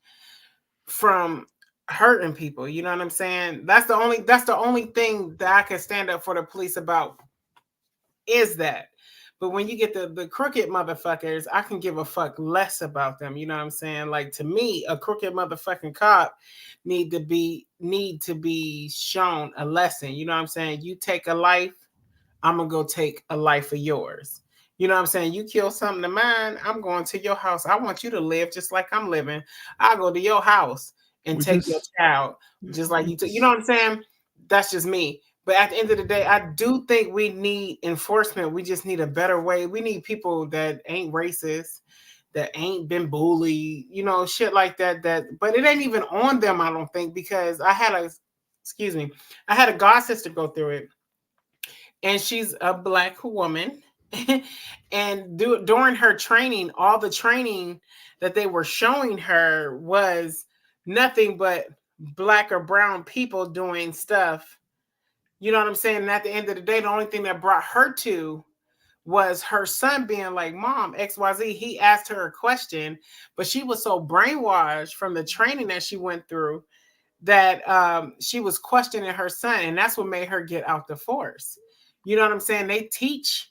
from hurting people. You know what I'm saying? That's the only thing that I can stand up for the police about is that. But when you get the crooked motherfuckers, I can give a fuck less about them. You know what I'm saying? Like, to me, a crooked motherfucking cop need to be shown a lesson. You know what I'm saying? You take a life, I'm gonna go take a life of yours. You know what I'm saying? You kill something of mine, I'm going to your house. I want you to live just like I'm living. I'll go to your house and take your child just like you took. You know what I'm saying? That's just me. But at the end of the day, I do think we need enforcement. We just need a better way. We need people that ain't racist, that ain't been bullied, you know, shit like that. But it ain't even on them, I don't think, because I had a god sister go through it, and she's a Black woman. And during her training, all the training that they were showing her was nothing but Black or brown people doing stuff. You know what I'm saying? And at the end of the day, the only thing that brought her to was her son being like, Mom, XYZ. He asked her a question, but she was so brainwashed from the training that she went through that she was questioning her son. And that's what made her get out the force. You know what I'm saying? They teach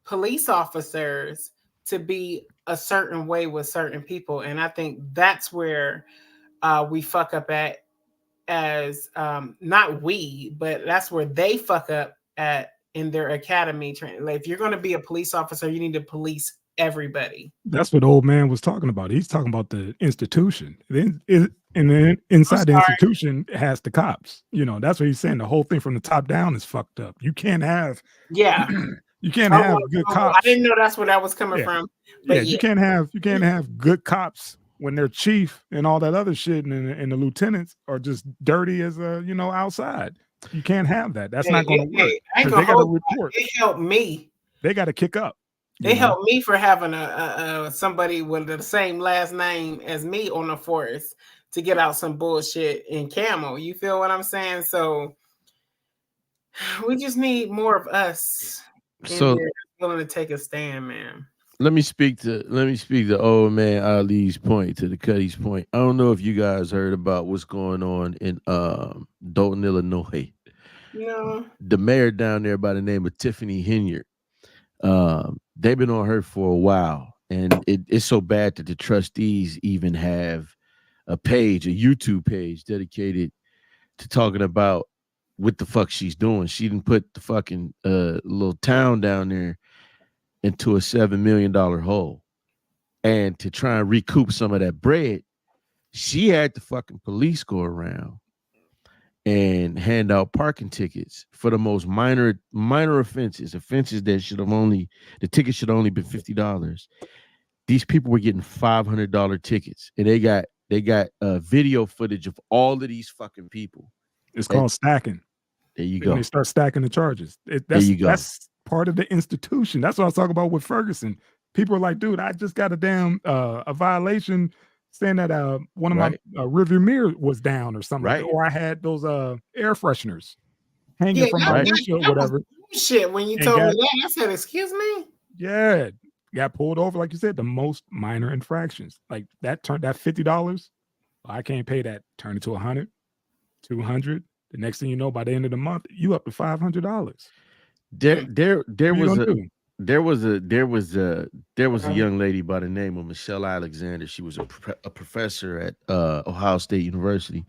police officers to be a certain way with certain people. And I think that's where we fuck up at, as not we, but that's where they fuck up at in their academy training. Like, if you're going to be a police officer, you need to police everybody. That's what the old man was talking about. He's talking about the institution. And then inside the institution has the cops. You know, that's what he's saying. The whole thing from the top down is fucked up. You can't have you can't have good cops. I didn't know that's where that was coming from. But you can't have good cops when they're chief and all that other shit, and the lieutenants are just dirty as outside. You can't have that. That's not going to work. Because they got to report. It helped me. They got to kick up. They helped me for having somebody with the same last name as me on the force to get out some bullshit in camo. You feel what I'm saying? So we just need more of us willing to take a stand, man. Let me speak to old man Ali's point, to the Cuddy's point. I don't know if you guys heard about what's going on in Dalton, Illinois. No. The mayor down there by the name of Tiffany Henyard. They've been on her for a while, and it's so bad that the trustees even have a YouTube page dedicated to talking about what the fuck she's doing. She didn't put the fucking little town down there into a $7 million hole. And to try and recoup some of that bread, she had the fucking police go around and hand out parking tickets for the most minor offenses that the ticket should have only been $50. These people were getting $500 tickets, and they got video footage of all of these fucking people. It's called stacking. There you go. When they start stacking the charges. That's part of the institution. That's what I was talking about with Ferguson. People are like, dude, I just got a violation saying that one of my rearview mirror was down or something, or I had those air fresheners hanging from my windshield, whatever. Shit, when you told me that, I said, "Excuse me." Yeah, got pulled over, like you said, the most minor infractions, like that turned that $50. I can't pay that. Turn it to $100, $200. The next thing you know, by the end of the month, you up to $500. There was a young lady by the name of Michelle Alexander. She was a professor at Ohio State University.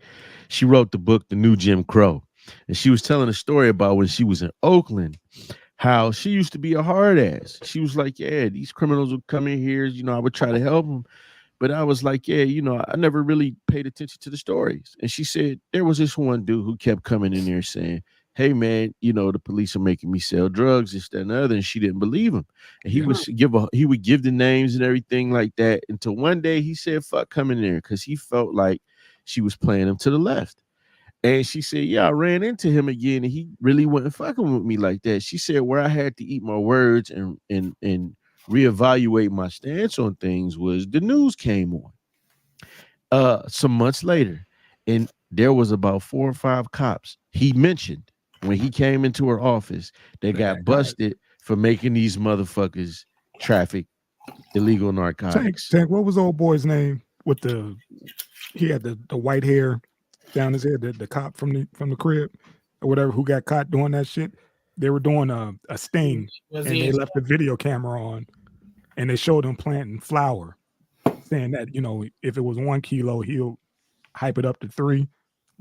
She wrote the book, The New Jim Crow. And she was telling a story about when she was in Oakland, how she used to be a hard ass. She was like, yeah, these criminals would come in here, I would try to help them. But I was like, yeah, I never really paid attention to the stories. And she said, there was this one dude who kept coming in there saying, hey, man, the police are making me sell drugs, this, that, and the other. And she didn't believe him. And he would give the names and everything like that. Until one day he said, fuck coming there, because he felt like she was playing him to the left. And she said, yeah, I ran into him again, and he really wasn't fucking with me like that. She said, where I had to eat my words and reevaluate my stance on things was the news came on some months later, and there was about 4 or 5 cops he mentioned when he came into her office that got busted for making these motherfuckers traffic illegal narcotics. Tank, what was old boy's name with he had the white hair? down his head. The cop from the crib or whatever who got caught doing that shit. They were doing a sting, and they left the video camera on, and they showed him planting flour, saying that if it was 1 kilo, he'll hype it up to 3.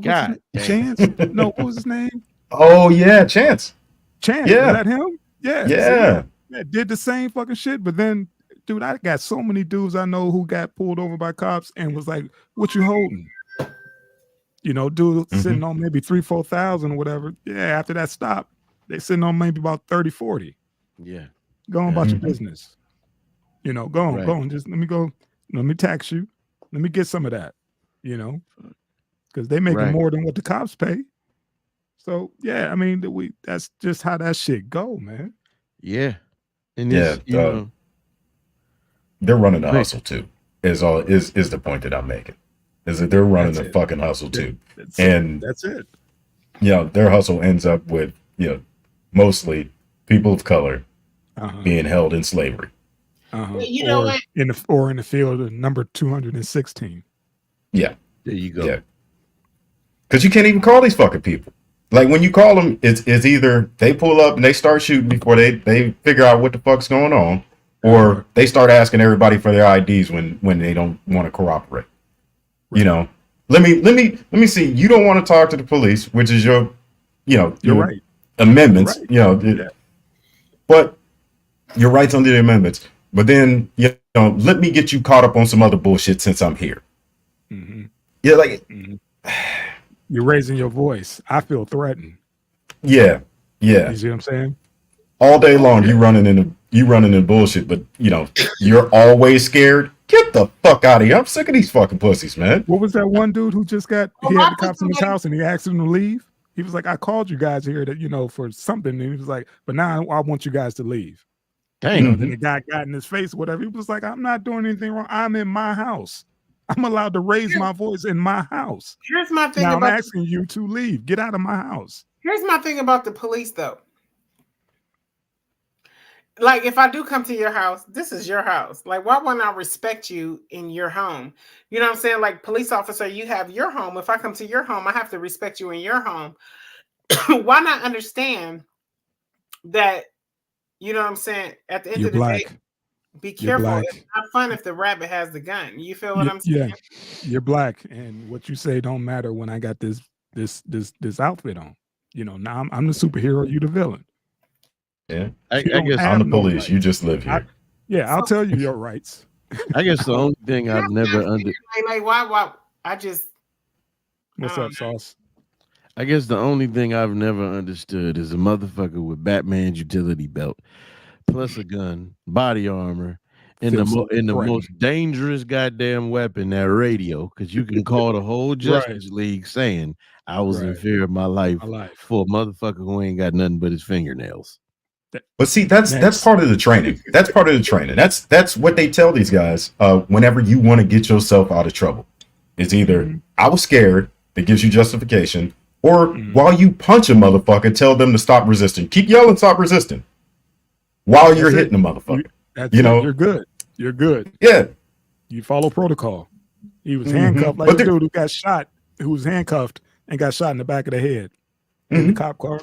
God, Chance? No, what was his name? Oh yeah, Chance. Chance. Yeah. Was that him? Yeah. Yeah. See, did the same fucking shit, but then, dude, I got so many dudes I know who got pulled over by cops and was like, "What you holding?" Dude sitting on maybe 3,000-4,000 or whatever. Yeah, after that stop, they sitting on maybe about 30-40. Yeah. Go on about your business. Go on. Just let me go. Let me tax you. Let me get some of that. Because they making more than what the cops pay. So yeah, I mean, that's just how that shit go, man. Yeah. And they're running the hustle too. Is the point that I'm making. Is that they're running the fucking hustle too. That's it. Their hustle ends up with, mostly people of color being held in slavery. You know what? In the field of number 216. Yeah. There you go. Yeah. Because you can't even call these fucking people. Like when you call them, it's either they pull up and they start shooting before they figure out what the fuck's going on, or they start asking everybody for their IDs when they don't want to cooperate. Right. Let me see. You don't want to talk to the police, which is your right. amendments. Right. But your rights under the amendments. But then let me get you caught up on some other bullshit since I'm here. Mm-hmm. Yeah, like. Mm-hmm. You're raising your voice. I feel threatened. Yeah. You see what I'm saying? All day long, you running in bullshit, but you're always scared. Get the fuck out of here! I'm sick of these fucking pussies, man. What was that one dude who just got? He had the cops in his house, and he asked him to leave. He was like, "I called you guys here to for something," and he was like, "But now I want you guys to leave." Dang. Then the guy got in his face, whatever. He was like, "I'm not doing anything wrong. I'm in my house. I'm allowed to raise my voice in my house. Here's my thing. Now I'm asking you to leave. Get out of my house." Here's my thing about the police, though. Like, if I do come to your house, this is your house. Like, why wouldn't I respect you in your home? You know what I'm saying? Like, police officer, you have your home. If I come to your home, I have to respect you in your home. Why not understand that, you know what I'm saying? At the end of the day, be careful. It's not fun if the rabbit has the gun. You feel what I'm saying? Yeah, you're black, and what you say don't matter when I got this outfit on. Now I'm the superhero, you the villain. Yeah, I guess I'm the police. Rights. You just live here. I'll tell you your rights. I guess the only thing I've never like why I just. What's up, Sauce? I guess the only thing I've never understood is a motherfucker with Batman's utility belt, plus a gun, body armor, and the most dangerous goddamn weapon, that radio, because you can call the whole Justice League saying I was in fear of my life for a motherfucker who ain't got nothing but his fingernails. But see, that's part of the training. That's part of the training. That's what they tell these guys whenever you want to get yourself out of trouble. It's either I was scared, that gives you justification, or while you punch a motherfucker, tell them to stop resisting. Keep yelling, stop resisting. While you're hitting a motherfucker. You're good. You're good. Yeah. You follow protocol. He was handcuffed like the dude who got shot, who was handcuffed and got shot in the back of the head in the cop car.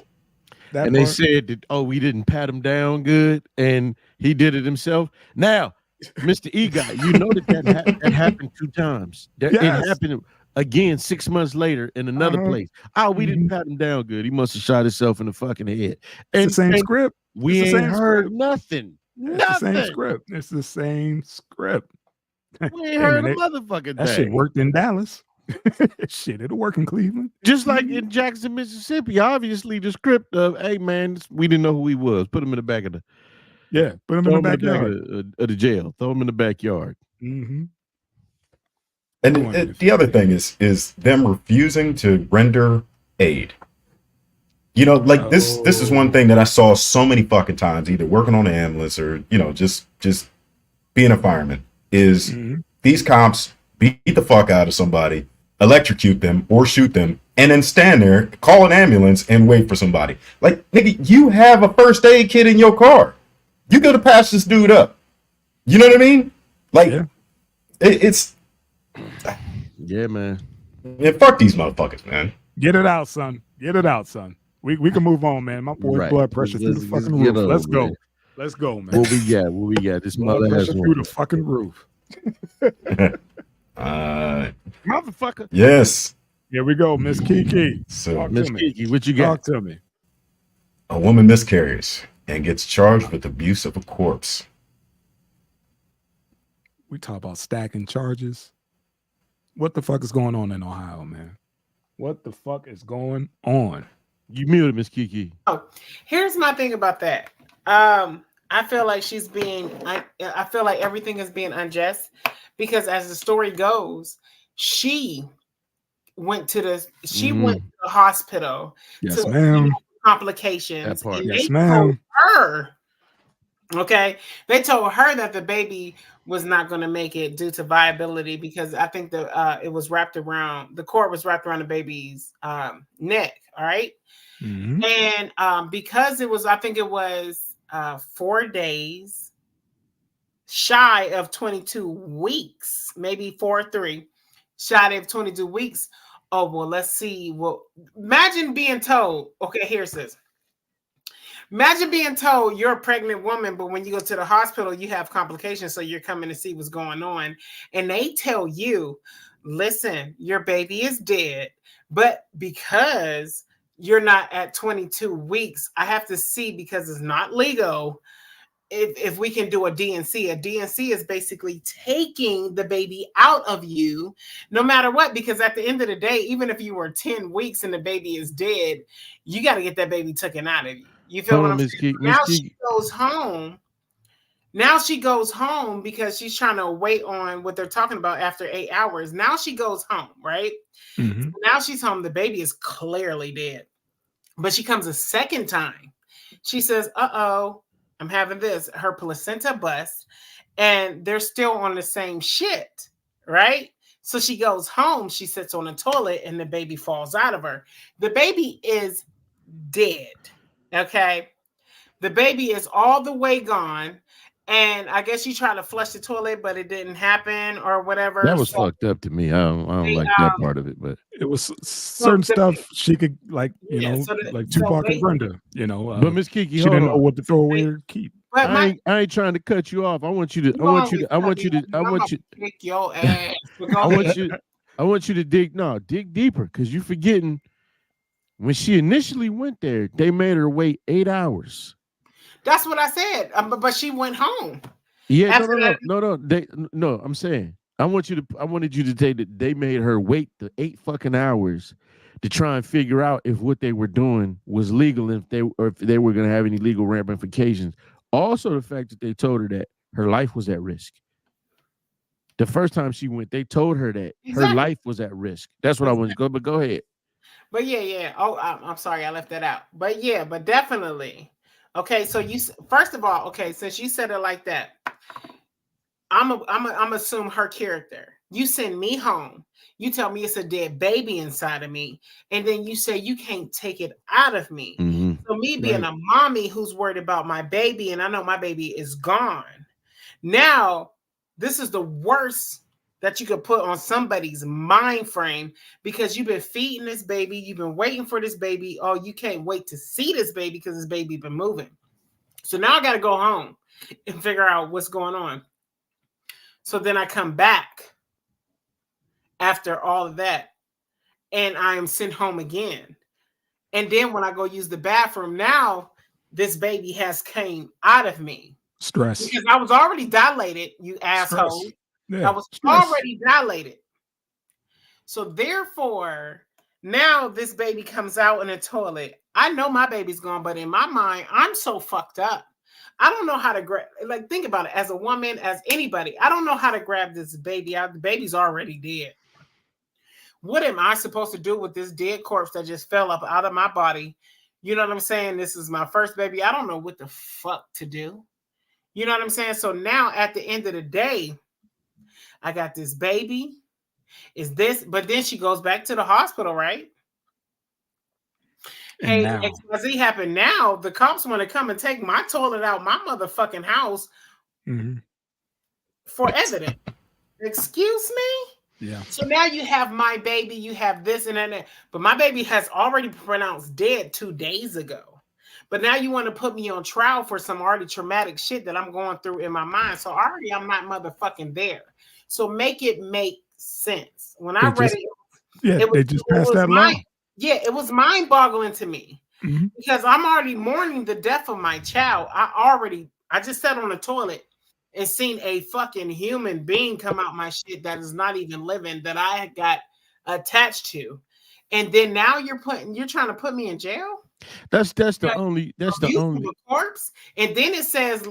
They said that, we didn't pat him down good, and he did it himself. Now, Mr. EGOT, you know that happened 2 times. It happened again 6 months later in another place. We didn't pat him down good. He must have shot himself in the fucking head. It's the same script. We ain't heard nothing. It's the same script. It's the same script. We ain't heard a motherfucking thing. That shit worked in Dallas. Shit, it'll work in Cleveland. Just like in Jackson, Mississippi. Obviously, the script of, hey man, we didn't know who he was. Put him in the back of the put him in the backyard of the jail. Throw him in the backyard. And the other thing is them refusing to render aid. This is one thing that I saw so many fucking times, either working on an ambulance or just being a fireman, is these cops beat the fuck out of somebody, electrocute them or shoot them, and then stand there, call an ambulance, and wait for somebody. Like, nigga, you have a first aid kit in your car. You could have passed this dude up. You know what I mean? Like, it's. Yeah, man. Yeah, fuck these motherfuckers, man. Get it out, son. Get it out, son. We can move on, man. My boy's Right. blood pressure through the Let's fucking get roof. on, Let's man. go. Let's go, man. What we got? What we got? This Blood mother ass pressure through one. the fucking roof. Motherfucker. Yes. Here we go, Miss Kiki. So, Talk Miss to me. Kiki, what you got? Talk to me. a woman miscarries and gets charged with abuse of a corpse. We talk about stacking charges. What the fuck is going on in Ohio, man? What the fuck is going on? You muted, Miss Kiki. Oh, here's my thing about that. I feel like she's being. I feel like everything is being unjust because, as the story goes, she went to the hospital. Yes, to ma'am. Complications. That part. And Yes, they ma'am. told her. Okay, they told her that the baby was not going to make it due to viability because I think it was wrapped around the cord was wrapped around the baby's neck. All right. Mm-hmm. And because it was, I think it was 4 days shy of 22 weeks, maybe 4 or 3, shy of 22 weeks. Oh, well, let's see. Well, imagine being told, okay, here's this. Imagine being told you're a pregnant woman, but when you go to the hospital, you have complications. So you're coming to see what's going on. And they tell you, listen, your baby is dead. But because you're not at 22 weeks, I have to see because it's not legal. If we can do a DNC is basically taking the baby out of you no matter what, because at the end of the day, even if you were 10 weeks and the baby is dead, you got to get that baby taken out of you. You feel what I'm saying? Now she goes home. Now she goes home because she's trying to wait on what they're talking about after 8 hours. Now she goes home, right? Mm-hmm. So now she's home. The baby is clearly dead. But she comes a second time. She says, uh-oh, I'm having this. Her placenta bust, and they're still on the same shit, right? So she goes home. She sits on the toilet, and the baby falls out of her. The baby is dead, okay? The baby is all the way gone. And I guess she tried to flush the toilet, but it didn't happen or whatever. That was fucked up to me. I don't like that part of it, but it was certain stuff she could like, like Tupac and Brenda, but Miss Kiki, she didn't know what to throw away or keep. But I ain't trying to cut you off. I want you to kick your ass. I want you to dig deeper because you're forgetting when she initially went there, they made her wait 8 hours. That's what I said. But she went home. Yeah, no. I'm saying I wanted you to say that they made her wait the 8 fucking hours to try and figure out if what they were doing was legal and if they were going to have any legal ramifications. Also, the fact that they told her that her life was at risk. The first time she went, they told her that her life was at risk. That's what I wanted to go. But go ahead. But yeah. Oh, I'm sorry, I left that out. But yeah, but definitely. Okay, so you first of all, okay, since you said it like that, I'm assume her character. You send me home. You tell me it's a dead baby inside of me, and then you say you can't take it out of me. Mm-hmm. So me being a mommy who's worried about my baby, and I know my baby is gone. Now, this is the worst that you could put on somebody's mind frame because you've been feeding this baby, you've been waiting for this baby. Oh, you can't wait to see this baby because this baby been moving. So now I got to go home and figure out what's going on. So then I come back after all of that and I am sent home again. And then when I go use the bathroom, now this baby has came out of me. Stress. Because I was already dilated, you asshole. Yeah, I was already dilated. So therefore, now this baby comes out in the toilet. I know my baby's gone, but in my mind, I'm so fucked up. I don't know how to grab, like, think about it. As a woman, as anybody, I don't know how to grab this baby out. The baby's already dead. What am I supposed to do with this dead corpse that just fell up out of my body? You know what I'm saying? This is my first baby. I don't know what the fuck to do. You know what I'm saying? So now at the end of the day, I got this baby. Is this, but then she goes back to the hospital, right? And hey, now, XYZ happened now. The cops want to come and take my toilet out my motherfucking house for evidence. Excuse me? Yeah. So now you have my baby, you have this and that, but my baby has already pronounced dead 2 days ago. But now you want to put me on trial for some already traumatic shit that I'm going through in my mind. So already I'm not motherfucking there. So make it make sense. When I read it, they just passed that law. It was mind-boggling to me because I'm already mourning the death of my child. I just sat on the toilet and seen a fucking human being come out my shit that is not even living, that I got attached to. And then now you're trying to put me in jail? That's the only corpse. And then it says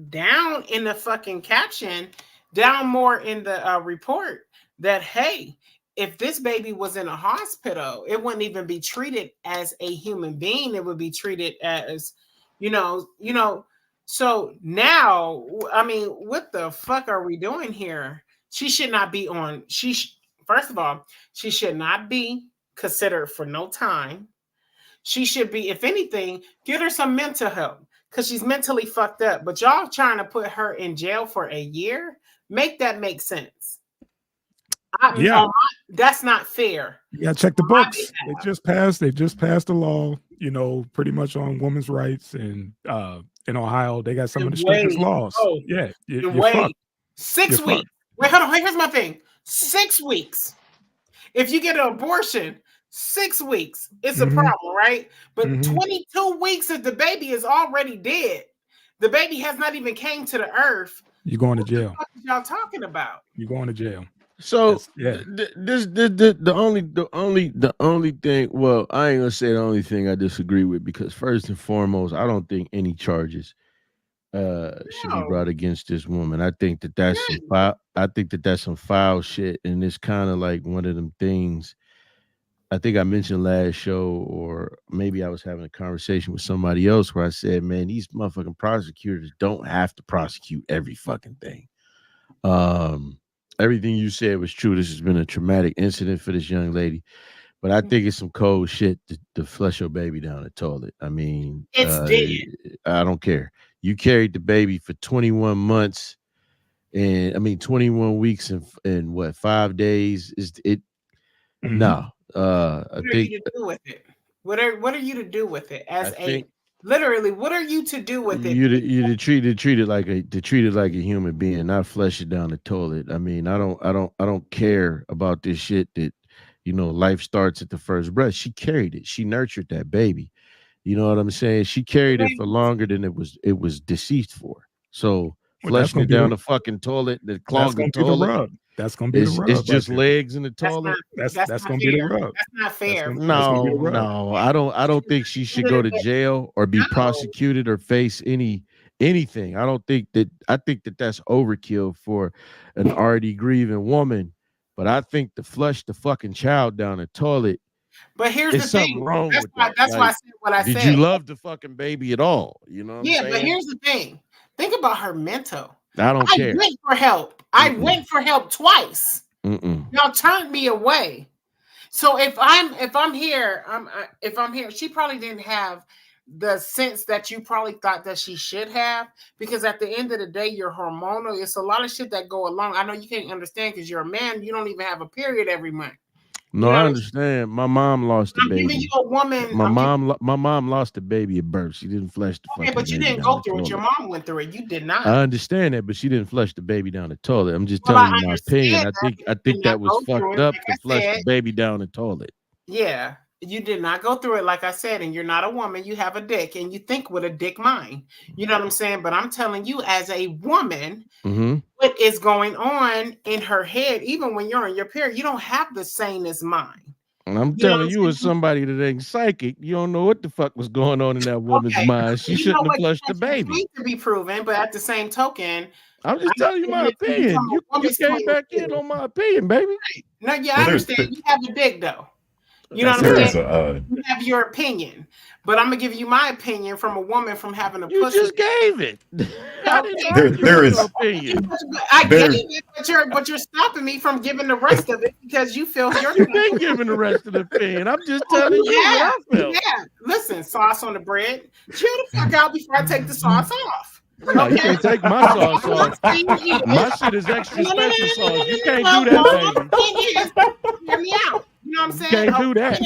down in the fucking caption, down more in the report, that hey, if this baby was in a hospital, it wouldn't even be treated as a human being. It would be treated as, so now, I mean, what the fuck are we doing here? She should not be on. First of all, she should not be considered for no time. She should be, if anything, get her some mental help because she's mentally fucked up. But y'all trying to put her in jail for a year? Make that make sense. That's not fair. Yeah, check the books. They just passed a law, pretty much on women's rights, and in Ohio they got some of the strictest laws. Yeah, you're fucked. 6 weeks. Wait, hold on. Here's my thing. 6 weeks. If you get an abortion, 6 weeks, it's a problem, right? But 22 weeks if the baby is already dead, the baby has not even came to the earth. You're going to jail. What are y'all talking about? You're going to jail. So the only thing. Well, I ain't gonna say the only thing I disagree with, because first and foremost, I don't think any charges should be brought against this woman. I think that that's some foul. I think that that's some foul shit, and it's kind of like one of them things. I think I mentioned last show, or maybe I was having a conversation with somebody else where I said, "Man, these motherfucking prosecutors don't have to prosecute every fucking thing." Everything you said was true. This has been a traumatic incident for this young lady, but I think it's some cold shit to flush your baby down the toilet. I mean, it's dead. I don't care. You carried the baby for 21 months, and 21 weeks and what, 5 days? Is it? No. What are you to do with it? What are you to do with it? Literally, what are you to do with it? You to treat it like a human being, not flush it down the toilet. I mean, I don't care about this shit that, life starts at the first breath. She carried it. She nurtured that baby. You know what I'm saying? She carried it for longer than it was deceased for. So flushing it down the fucking toilet, the clogged the toilet. That's gonna be the rub. It's just legs in the toilet. That's gonna be the rub. That's not fair. No. I don't think she should go to jail or be prosecuted or face anything. I think that that's overkill for an already grieving woman. But I think to flush the fucking child down the toilet. But here's the thing. Wrong with that. That's why I said what I said. Did you love the fucking baby at all? You know what I'm saying? But here's the thing. Think about her mental. I don't care. I went for help. I went for help twice. Y'all turned me away. So if I'm here, she probably didn't have the sense that you probably thought that she should have, because at the end of the day, you're hormonal. It's a lot of shit that go along. I know you can't understand because you're a man. You don't even have a period every month. No, I understand. My mom lost the baby. Giving you a woman. My mom lost the baby at birth. She didn't flush the fucking but you baby didn't go through it. Your mom went through it. You did not. I understand that, but she didn't flush the baby down the toilet. I'm just telling you my opinion. I think that was fucked up to flush the baby down the toilet. Yeah, you did not go through it, like I said, and you're not a woman. You have a dick, and you think with a dick mind. You know what I'm saying? But I'm telling you, as a woman, what is going on in her head, even when you're in your period, you don't have the sanest mind. And I'm telling you, as somebody that ain't psychic, you don't know what the fuck was going on in that woman's mind. She shouldn't have flushed the baby. Need to be proven, but at the same token, I'm just telling you my opinion. You came back in on my opinion, baby. No, yeah, I understand. You have a dick, though. You know what I'm saying? You have your opinion, but I'm gonna give you my opinion from a woman from having a pussy. You just gave it. There is opinion. I gave it, but you're stopping me from giving the rest of it because you feel you've been giving the rest of the opinion. I'm just telling you what I feel. Yeah, listen, sauce on the bread. Chill the fuck out before I take the sauce off. No, you can't take my sauce off. My shit is extra special sauce. You can't do that, baby. Hear me out. You know what I'm saying? Can't do that.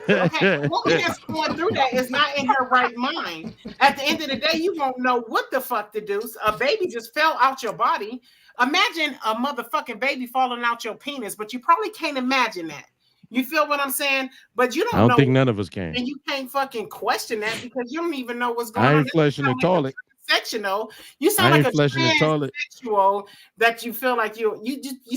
Okay, a woman that's going through that is not in her right mind. At the end of the day, you won't know what the fuck to do. A baby just fell out your body. Imagine a motherfucking baby falling out your penis, but you probably can't imagine that. You feel what I'm saying? But you don't know. I don't think none of us can. And you can't fucking question that because you don't even know what's going on. I ain't fleshing the toilet. Sectional. You sound like a transsexual that you feel like you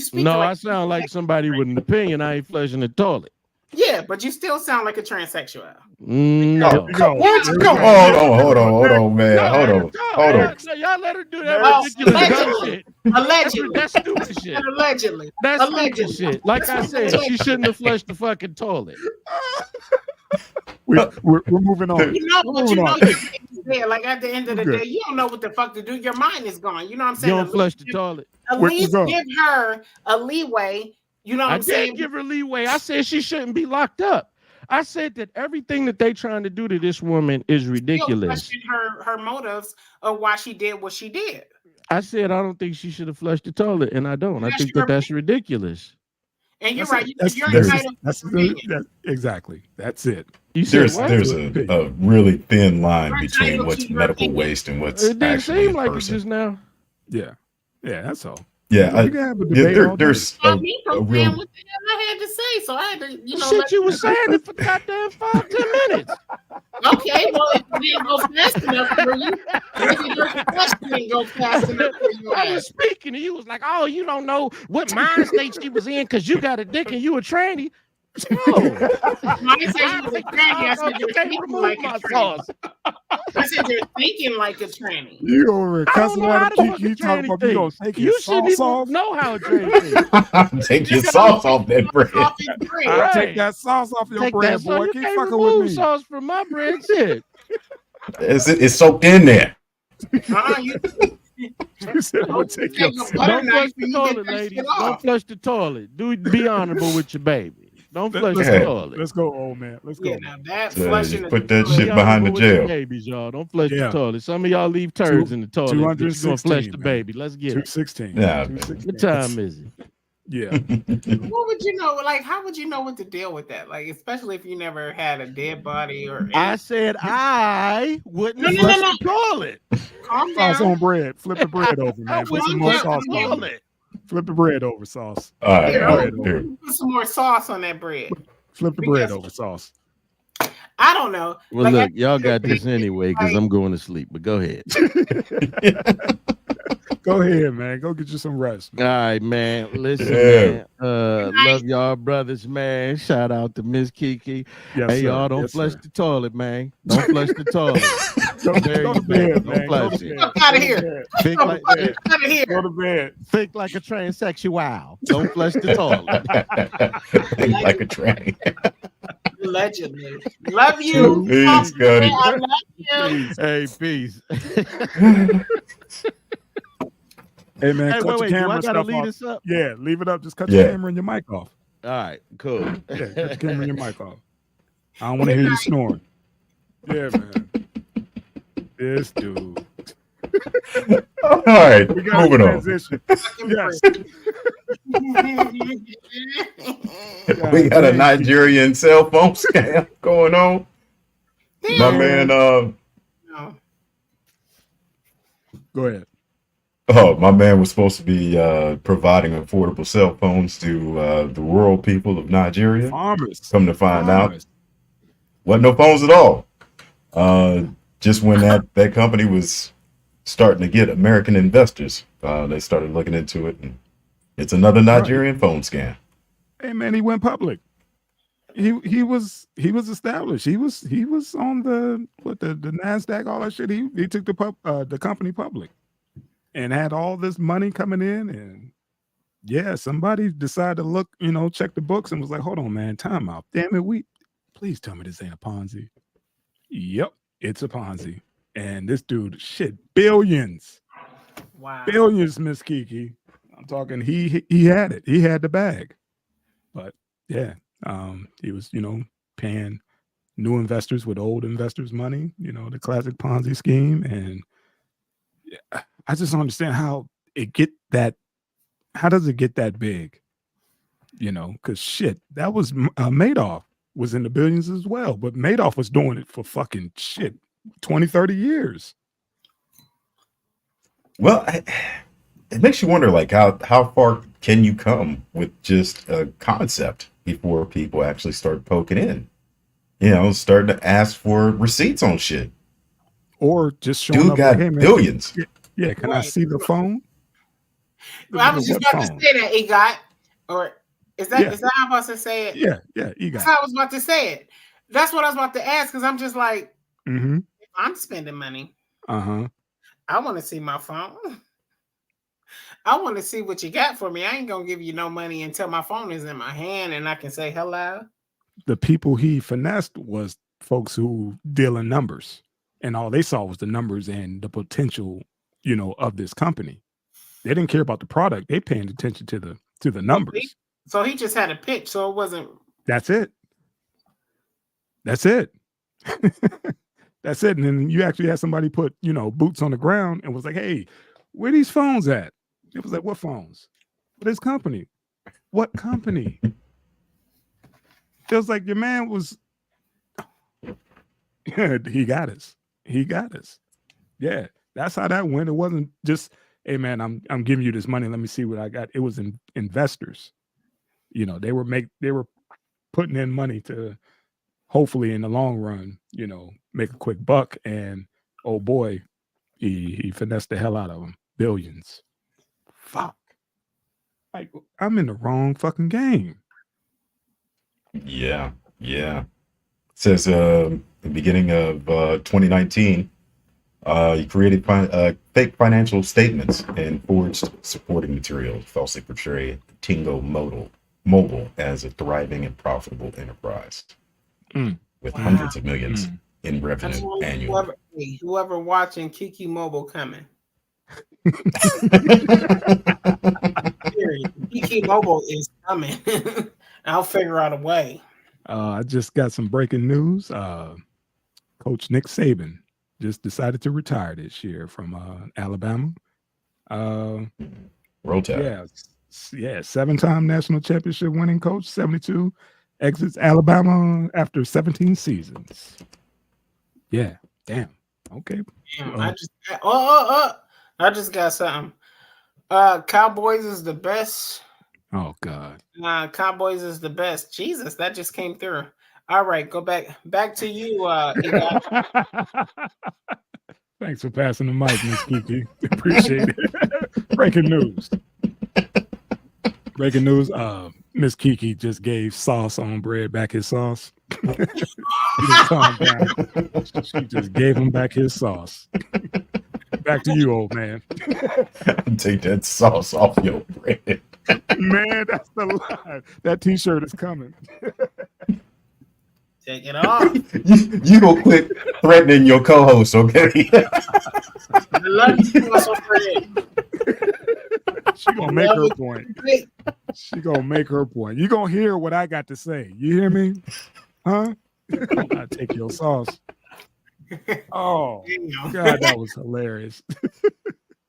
speak. No, like I sound like somebody with an opinion. I ain't fleshing the toilet. Yeah, but you still sound like a transsexual. No. Come on, hold on, man. Hold on. So y'all let her do that ridiculous dumb shit. Allegedly. That's stupid shit. Allegedly. That's stupid shit. Like I said, she shouldn't have flushed the fucking toilet. We're moving on. You know, yeah, like at the end of the day, you don't know what the fuck to do. Your mind is gone. You know what I'm saying? You don't flush the toilet. At least give her a leeway. You know what I'm saying? I didn't give her leeway. I said she shouldn't be locked up. I said that everything that they trying to do to this woman is ridiculous. Her motives of why she did what she did. I said I don't think she should have flushed the toilet, and I don't. I think that's ridiculous. And you're right. You're entitled. Exactly. That's it. There's a really thin line between what's medical waste and what's it didn't actually seem like it person. just now. Yeah, that's all. Yeah, there's a real. What the hell I had to say, so I had to, shit you was saying it for goddamn 5-10 minutes. Okay, well, if it didn't go fast enough for you, maybe your question didn't go fast enough for you. I was speaking, and you was like, "Oh, you don't know what mind state she was in because you got a dick and you a tranny." No. I said you was a tranny. I said you can't remove my sauce. I said you're thinking like a tranny. You over cussing out a Kiki, you talking about you gonna take your sauce off? Know how a tranny is. Take your sauce off that bread. Right. Take that sauce off your bread, boy. Keep fucking with me. Sauce from my bread, shit. It's soaked in there. You said I'm gonna take your sauce. Don't flush the toilet, ladies. Don't flush the toilet. Be honorable with your baby. Don't flush the toilet. Let's go, old man. Let's go. Now that flushing put that shit behind the jail. Babies, y'all. Don't flush the toilet. Some of y'all leave turds in the toilet. You're gonna flush the baby. Let's get it. 216. Yeah. What time is it? Yeah. What would you know? Like, how would you know what to deal with that? Like, especially if you never had a dead body or. I said I wouldn't flush the toilet. Calm down. Sauce on bread. Flip the bread over, man. Put some more sauce on it. Flip the bread over, sauce. All right. Put some more sauce on that bread. Flip the bread over, sauce. I don't know. Well, look, y'all got this anyway because I'm going to sleep. But go ahead. Go ahead, man. Go get you some rest. All right, man. Listen, man. Love y'all brothers, man. Shout out to Miss Kiki. Yes, hey, y'all, don't flush the toilet, man. Don't flush the toilet. Go to bed, man. Don't flush it. Fuck out of here. Think Out of here. Go to bed. Think like a transsexual. Don't flush the toilet. Think like a tranny. Allegedly. Love you. Peace, Scotty. I love you. Hey, peace. Hey, man, Hey, cut wait, your do camera I gotta stuff leave off. this up? Yeah, leave it up. Just cut your camera and your mic off. All right, cool. Yeah, cut your camera and your mic off. I don't want to hear you snoring. Yeah, man. This dude. All right, moving on. Yes. We got a Nigerian cell phone scam going on. My man, No. Go ahead. Oh, my man was supposed to be providing affordable cell phones to the rural people of Nigeria. Farmers. Come to find out, wasn't no phones at all. Just when that company was starting to get American investors, they started looking into it, and it's another Nigerian phone scam. Hey, man, he went public. He was established. He was on the NASDAQ, all that shit. He took the company public and had all this money coming in, and yeah, somebody decided to look, check the books and was like, hold on, man, time out. Damn it, please tell me this ain't a Ponzi. Yep, it's a Ponzi. And this dude, billions. Wow. Billions, Miss Kiki. I'm talking he had it. He had the bag. But yeah, he was, paying new investors with old investors' money, the classic Ponzi scheme. And I just don't understand how it get that. How does it get that big? You know, because shit, that was Madoff was in the billions as well, but Madoff was doing it for fucking shit 20, 30 years. Well, it makes you wonder, like, how far can you come with just a concept before people actually start poking in? You know, starting to ask for receipts on shit. Or just showing Dude up got like, hey, man, billions. can I see the phone? Well, I was just about to say that, EGOT. Or is that how I'm supposed to say it? Yeah, EGOT. That's how I was about to say it. That's what I was about to ask, because I'm just like, if I'm spending money. I want to see my phone. I want to see what you got for me. I ain't gonna give you no money until my phone is in my hand and I can say hello. The people he finessed was folks who deal in numbers, and all they saw was the numbers and the potential, you know, of this company. They didn't care about the product. They paying attention to the numbers. So he just had a pitch. So it wasn't. That's it. That's it. That's it. And then you actually had somebody put, you know, boots on the ground and was like, hey, where these phones at? It was like, what phones? For this company. What company? Feels like your man was. He got us. He got us. Yeah, that's how that went. It wasn't just, hey man, I'm giving you this money. Let me see what I got. It was investors. You know, they were putting in money to hopefully in the long run, you know, make a quick buck. And oh boy, he finessed the hell out of them. Billions. Fuck. Like, I'm in the wrong fucking game. Yeah. It says the beginning of 2019, he created fake financial statements and forged supporting materials, falsely portray Tingo Mobile as a thriving and profitable enterprise with hundreds of millions in revenue annually. Whoever watching Kiki Mobile coming. Kiki Mobile is coming. I'll figure out a way. I just got some breaking news. Coach Nick Saban just decided to retire this year from Alabama. Roll Tide. Yeah, 7-time national championship winning coach, 72, exits Alabama after 17 seasons. Yeah, damn. Okay. Damn, I just got something. Cowboys is the best. Oh God. Cowboys is the best. Jesus, that just came through. All right, go back to you. Thanks for passing the mic, Miss Kiki. Appreciate it. Breaking news. Breaking news. Miss Kiki just gave sauce on bread back his sauce. She just gave him back his sauce. Back to you, old man. Take that sauce off your bread. Man, that's the line. That t-shirt is coming. Take it off. You go quit threatening your co-host, okay? I love you also for it. She gonna make her point. She gonna make her point. You gonna hear what I got to say. You hear me? Huh? I take your sauce. Oh God, that was hilarious.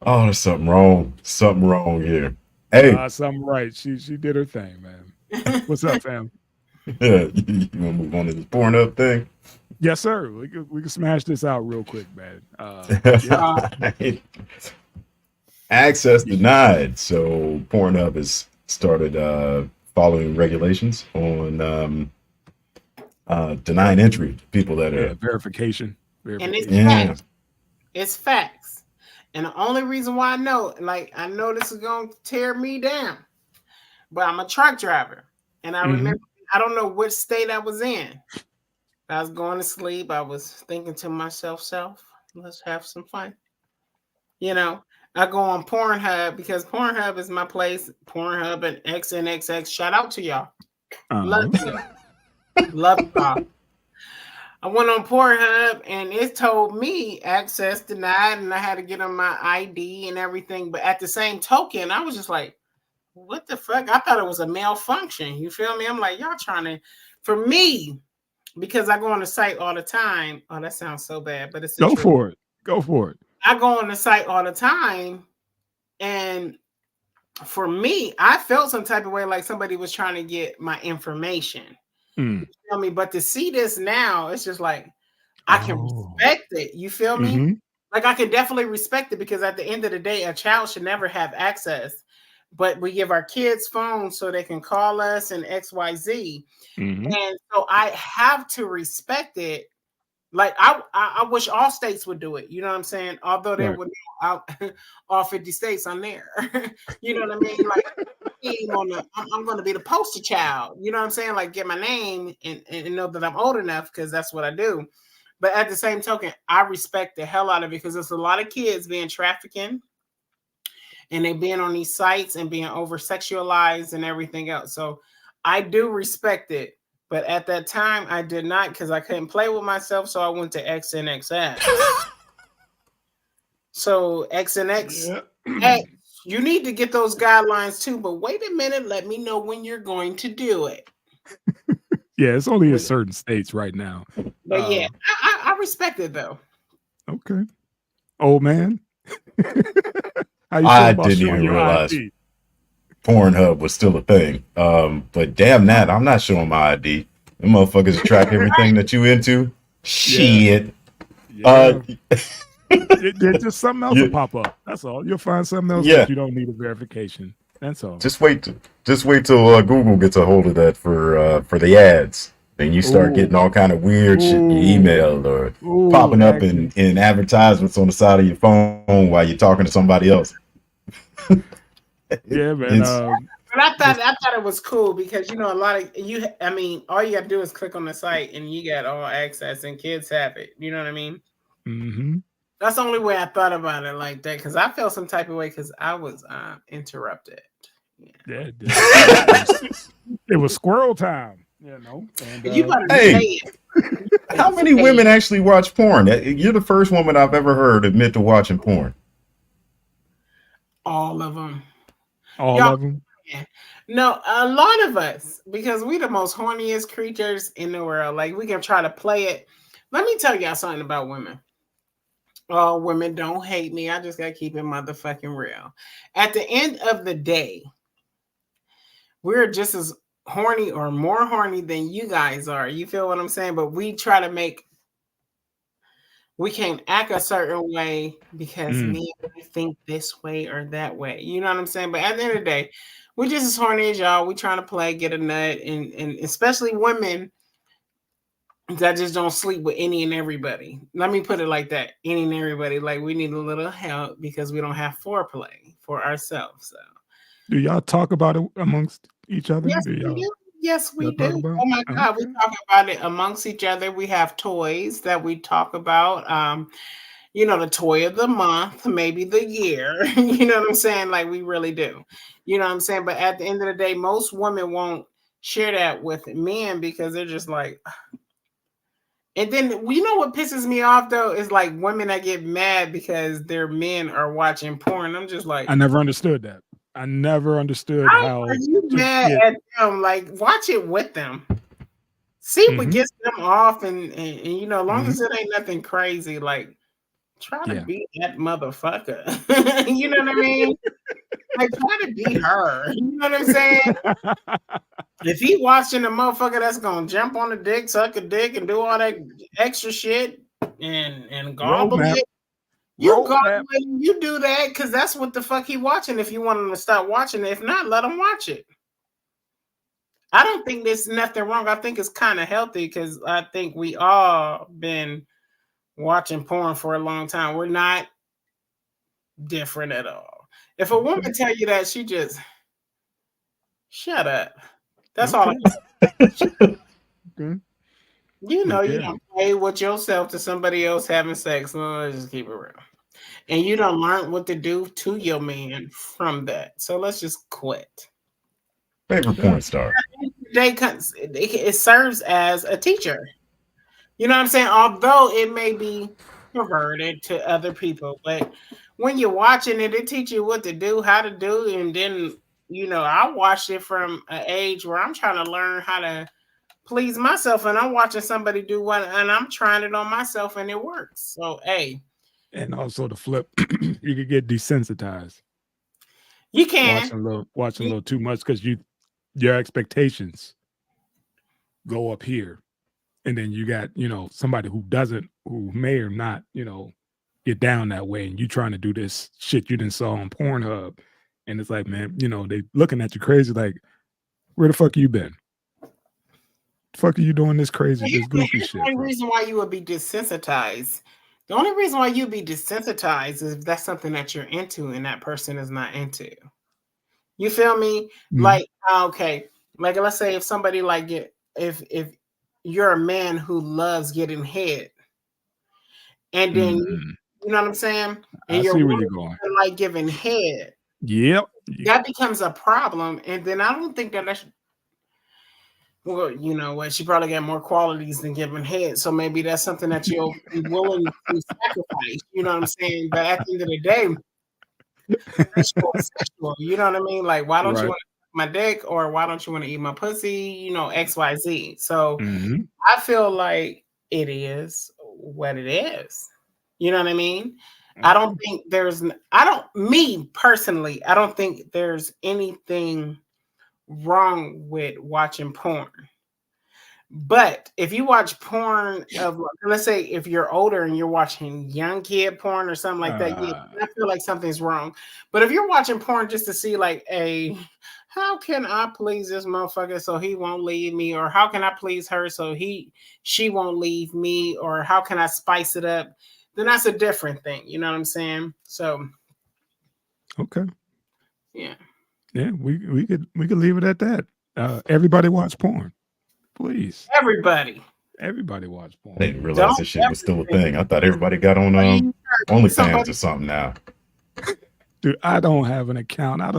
Oh, there's something wrong. Something wrong here. Hey, something right. She did her thing, man. What's up, fam? Yeah, you want to move on to this Pornhub thing? Yes, sir. We can smash this out real quick, man. Access denied. So Pornhub has started following regulations on denying entry to people that are verification. And it's facts. It's facts. And the only reason why I know this is gonna tear me down, but I'm a truck driver, and I remember. I don't know which state I was in. I was going to sleep. I was thinking to myself, let's have some fun. You know, I go on Pornhub because Pornhub is my place. Pornhub and XNXX. Shout out to y'all. Love you. Love y'all. I went on Pornhub and it told me access denied and I had to get on my ID and everything. But at the same token, I was just like, what the fuck? I thought it was a malfunction. You feel me? I'm like, y'all trying to, for me, because I go on the site all the time. Oh, that sounds so bad, but it's Go for it. I go on the site all the time, and for me, I felt some type of way like somebody was trying to get my information. You feel me? But to see this now, it's just like I can respect it. You feel me? Like I can definitely respect it because at the end of the day, a child should never have access. But we give our kids phones so they can call us and XYZ. And so I have to respect it. Like I wish all states would do it. You know what I'm saying? Although they would out all 50 states on there. You know what I mean? Like I'm going to be the poster child. You know what I'm saying? Like get my name and know that I'm old enough because that's what I do. But at the same token, I respect the hell out of it because there's a lot of kids being trafficking and they being on these sites and being over sexualized and everything else. So I do respect it. But at that time, I did not because I couldn't play with myself. So I went to XNXX. So XNX, hey, you need to get those guidelines too. But wait a minute. Let me know when you're going to do it. Yeah, it's only in certain states right now. But yeah, I respect it though. Okay. Old man. How you I didn't even realize Pornhub was still a thing. But damn that, I'm not showing my ID. The motherfuckers track everything that you into. Shit. Yeah. Just something else will pop up. That's all. You'll find something else that you don't need a verification. That's all. Just wait till Google gets a hold of that for the ads. Then you start getting all kind of weird shit in your email or popping up in advertisements on the side of your phone while you're talking to somebody else. Yeah, man. But I thought it was cool because a lot of all you gotta do is click on the site and you got all access and kids have it. You know what I mean? Mm-hmm. That's the only way I thought about it like that because I felt some type of way because I was interrupted. Yeah, it was squirrel time. And, you better say it. How many women actually watch porn? You're the first woman I've ever heard admit to watching porn. All of them. All of them? Yeah. No, a lot of us, because we the most horniest creatures in the world. Like, we can try to play it. Let me tell y'all something about women. Oh, women, don't hate me. I just got to keep it motherfucking real. At the end of the day, we're just as horny or more horny than you guys are. You feel what I'm saying? But we try to we can't act a certain way because men think this way or that way. You know what I'm saying? But at the end of the day, we're just as horny as y'all. We trying to play, get a nut, and especially women that just don't sleep with any and everybody. Let me put it like that. Any and everybody. Like, we need a little help because we don't have foreplay for ourselves. So, do y'all talk about it amongst each other? Yes, we do. Yes, we do. Oh my God, we talk about it amongst each other. We have toys that we talk about. The toy of the month, maybe the year. You know what I'm saying? Like, we really do. You know what I'm saying? But at the end of the day, most women won't share that with men because they're just like. And then, what pisses me off though is like women that get mad because their men are watching porn. I'm just like, I never understood that. I never understood how are you mad at them? Like, watch it with them. See what gets them off, and as long as it ain't nothing crazy, like try to be that motherfucker. You know what I mean? Like, try to be her. You know what I'm saying? If he watching a motherfucker that's gonna jump on the dick, suck a dick, and do all that extra shit and gobble it. You do that because that's what the fuck he watching. If you want him to stop watching it, if not, let him watch it. I don't think there's nothing wrong. I think it's kind of healthy because I think we all been watching porn for a long time. We're not different at all. If a woman tell you that, she just shut up. That's all. You don't play with yourself to somebody else having sex. No, let's just keep it real. And you don't learn what to do to your man from that. So let's just quit. Favorite porn star. It serves as a teacher. You know what I'm saying? Although it may be perverted to other people, but when you're watching it, it teaches you what to do, how to do, and then I watched it from an age where I'm trying to learn how to please myself, and I'm watching somebody do one, and I'm trying it on myself, and it works. So, hey, And also the flip, you could get desensitized. You can Watching a little too much because your expectations go up here. And then you got, somebody who may or not, get down that way. And you trying to do this shit you didn't saw on Pornhub. And it's like, man, they looking at you crazy. Like, where the fuck you been? The fuck are you doing this crazy, this goofy shit? The only reason why you would be desensitized. The only reason why you'd be desensitized is if that's something that you're into and that person is not into. You feel me? Mhm. Like, okay. Like, let's say if somebody if you're a man who loves getting head, and then you know what I'm saying? And I see where you're going. Like giving head. Yep. That becomes a problem. And then I don't think that should, well, you know what? She probably got more qualities than giving head. So maybe that's something that you'll be willing to sacrifice. You know what I'm saying? But at the end of the day, sexual, you know what I mean? Like, why don't you want to eat my dick, or why don't you want to eat my pussy? XYZ. So I feel like it is what it is. You know what I mean? I don't think me personally, I don't think there's anything wrong with watching porn. But if you watch porn of, let's say, if you're older and you're watching young kid porn or something like that, I feel like something's wrong. But if you're watching porn just to see like how can I please this motherfucker so he won't leave me, or how can I please her so she won't leave me, or how can I spice it up, then that's a different thing. You know what I'm saying? So okay. Yeah. Yeah, we could leave it at that. Everybody watch porn. Please. Everybody watch porn. I didn't realize this shit was still a thing. I thought everybody got on OnlyFans or something now. Dude, I don't have an account. I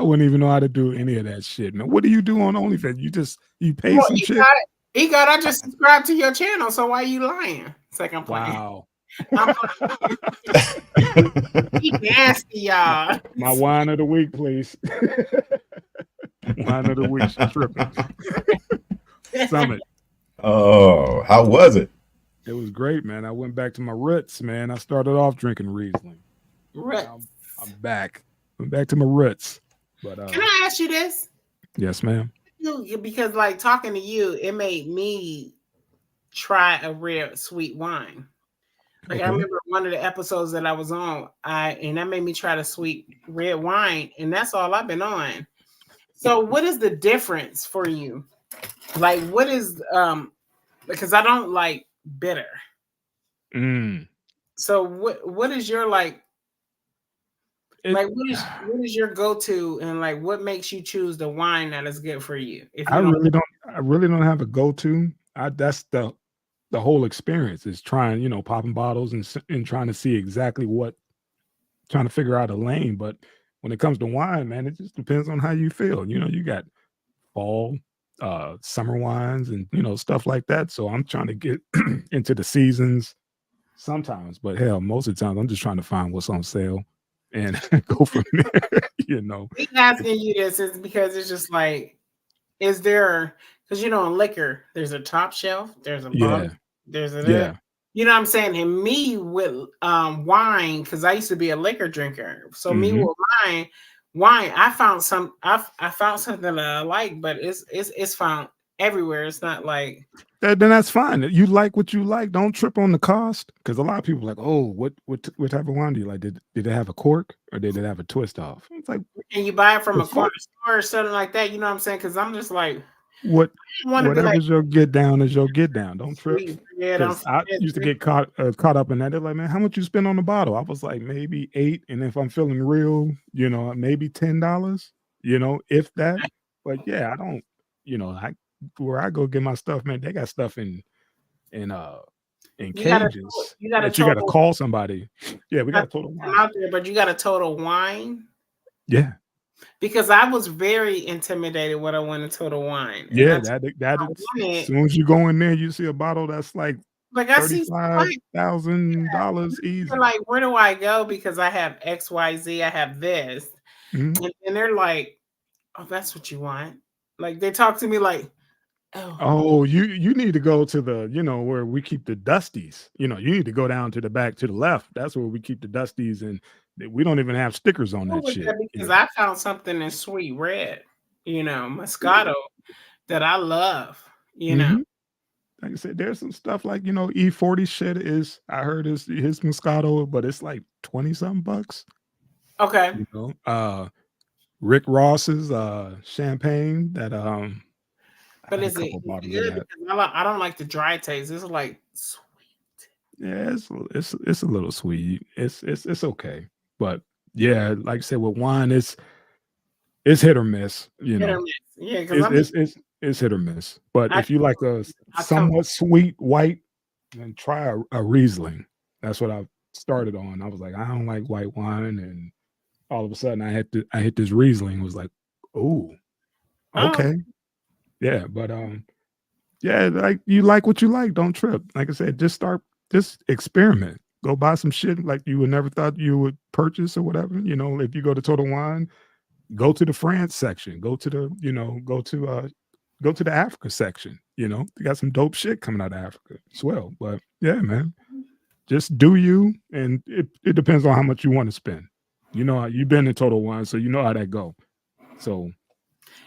wouldn't even know how to do any of that shit, man. What do you do on OnlyFans? You pay some shit? I just subscribed to your channel, so why are you lying? It's like I'm playing. Wow. He nasty, y'all. My wine of the week, please. Wine of the week. She's tripping. Summit. Oh, how was it? It was great, man. I went back to my roots, man. I started off drinking Riesling. Roots. I'm back. I'm back to my roots. But can I ask you this? Yes, ma'am. Because like talking to you, it made me try a rare sweet wine. Like I remember one of the episodes that I was on, and that made me try the sweet red wine, and that's all I've been on. So what is the difference for you? Like, what is because I don't like bitter. So what is your like what is your go-to, and like what makes you choose the wine that is good for you? I really don't have a go-to. That's the whole experience is trying, popping bottles and trying to see exactly trying to figure out a lane. But when it comes to wine, man, it just depends on how you feel. You got fall, summer wines and, stuff like that. So I'm trying to get into the seasons sometimes, but hell, most of the time I'm just trying to find what's on sale and go from there, Me asking you this is because it's just like, is there, because in liquor, there's a top shelf, there's a bottom, there's a you know what I'm saying? And me with wine, because I used to be a liquor drinker. So me with wine, I found something that I like, but it's found everywhere. It's not like then that's fine. You like what you like. Don't trip on the cost, because a lot of people are like, oh, what type of wine do you like? Did it have a cork or did it have a twist off? It's like, and you buy it from a corner store or something like that. You know what I'm saying? Because I'm just like, whatever's your get down is your get down. Don't trip. Yeah, I used to get caught up in that. They're like, man, how much you spend on the bottle? I was like, maybe $8, and if I'm feeling real, maybe $10, if that. But yeah, I don't, where I go get my stuff, man, they got stuff in cages you got to call somebody. Yeah, we got a total wine out there, but you got a total wine. Yeah. Because I was very intimidated when I went to Total Wine. Yeah, that is, as soon as you go in there, you see a bottle that's like $35,000 easy. Like, where do I go? Because I have XYZ, I have this. And they're like, oh, that's what you want. Like, they talk to me like, Oh, you need to go to the, where we keep the dusties. You need to go down to the back to the left. That's where we keep the dusties, and we don't even have stickers on that shit. Because I found something in sweet red, Moscato that I love, Like I said, there's some stuff like, E40 shit is, I heard his Moscato, but it's like 20 something bucks. Okay. Rick Ross's champagne that but is it good? Because I don't like the dry taste. It's like sweet. Yeah, it's a little sweet. It's okay. But yeah, like I said, with wine, it's hit or miss, Hit or miss. Yeah, because it's hit or miss. But if you like a somewhat sweet white, then try a Riesling. That's what I started on. I was like, I don't like white wine, and all of a sudden I hit this Riesling. Was like, oh, okay, yeah. But yeah, like you like what you like. Don't trip. Like I said, just experiment. Go buy some shit like you would never thought you would purchase or whatever. If you go to Total Wine, go to the France section. Go to the go to the Africa section. They got some dope shit coming out of Africa as well. But yeah, man, just do you, and it depends on how much you want to spend. You've been in Total Wine, so you know how that go. So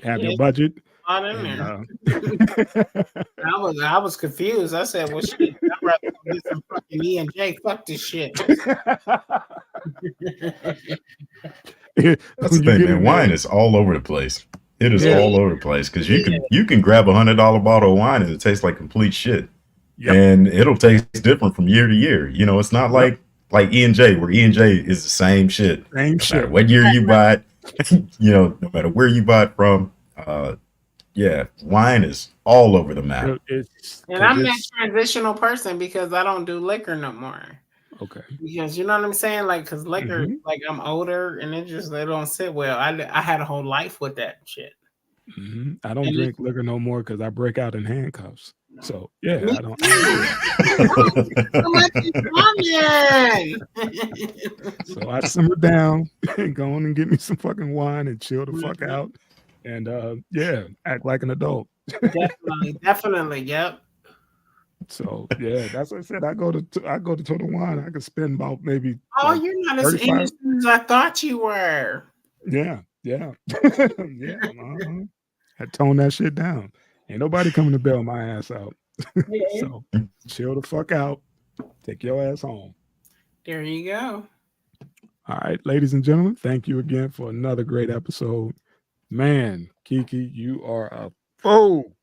have your budget. I was confused. I said, well, shit, I'd rather get some fucking E&J. Fuck this shit. That's the thing, man. Wine is all over the place. It is all over the place because you can grab $100 bottle of wine and it tastes like complete shit. Yep. And it'll taste different from year to year. It's not like E&J, where E&J is the same shit. No matter what year you buy it, no matter where you buy it from. Yeah, wine is all over the map. And I'm that transitional person because I don't do liquor no more. Okay. Because you know what I'm saying? Like, because liquor, like I'm older and they don't sit well. I had a whole life with that shit. I don't drink liquor no more because I break out in handcuffs. So yeah, I don't. So I simmer down and go on and get me some fucking wine and chill the fuck out. And act like an adult. Definitely, yep. So yeah, that's what I said. I go to Total Wine. I could spend about maybe. Oh, like you're not 35. As innocent as I thought you were. Yeah. Yeah. I toned that shit down. Ain't nobody coming to bail my ass out. So chill the fuck out. Take your ass home. There you go. All right, ladies and gentlemen, thank you again for another great episode. Man, Kiki, you are a fool.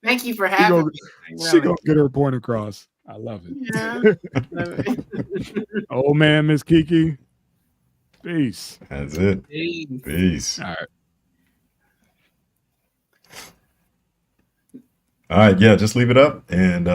Thank you for having me. She gonna get her point across. I love it. Yeah. Oh man, Miss Kiki. Peace. That's it. Peace. All right. All right. Yeah, just leave it up and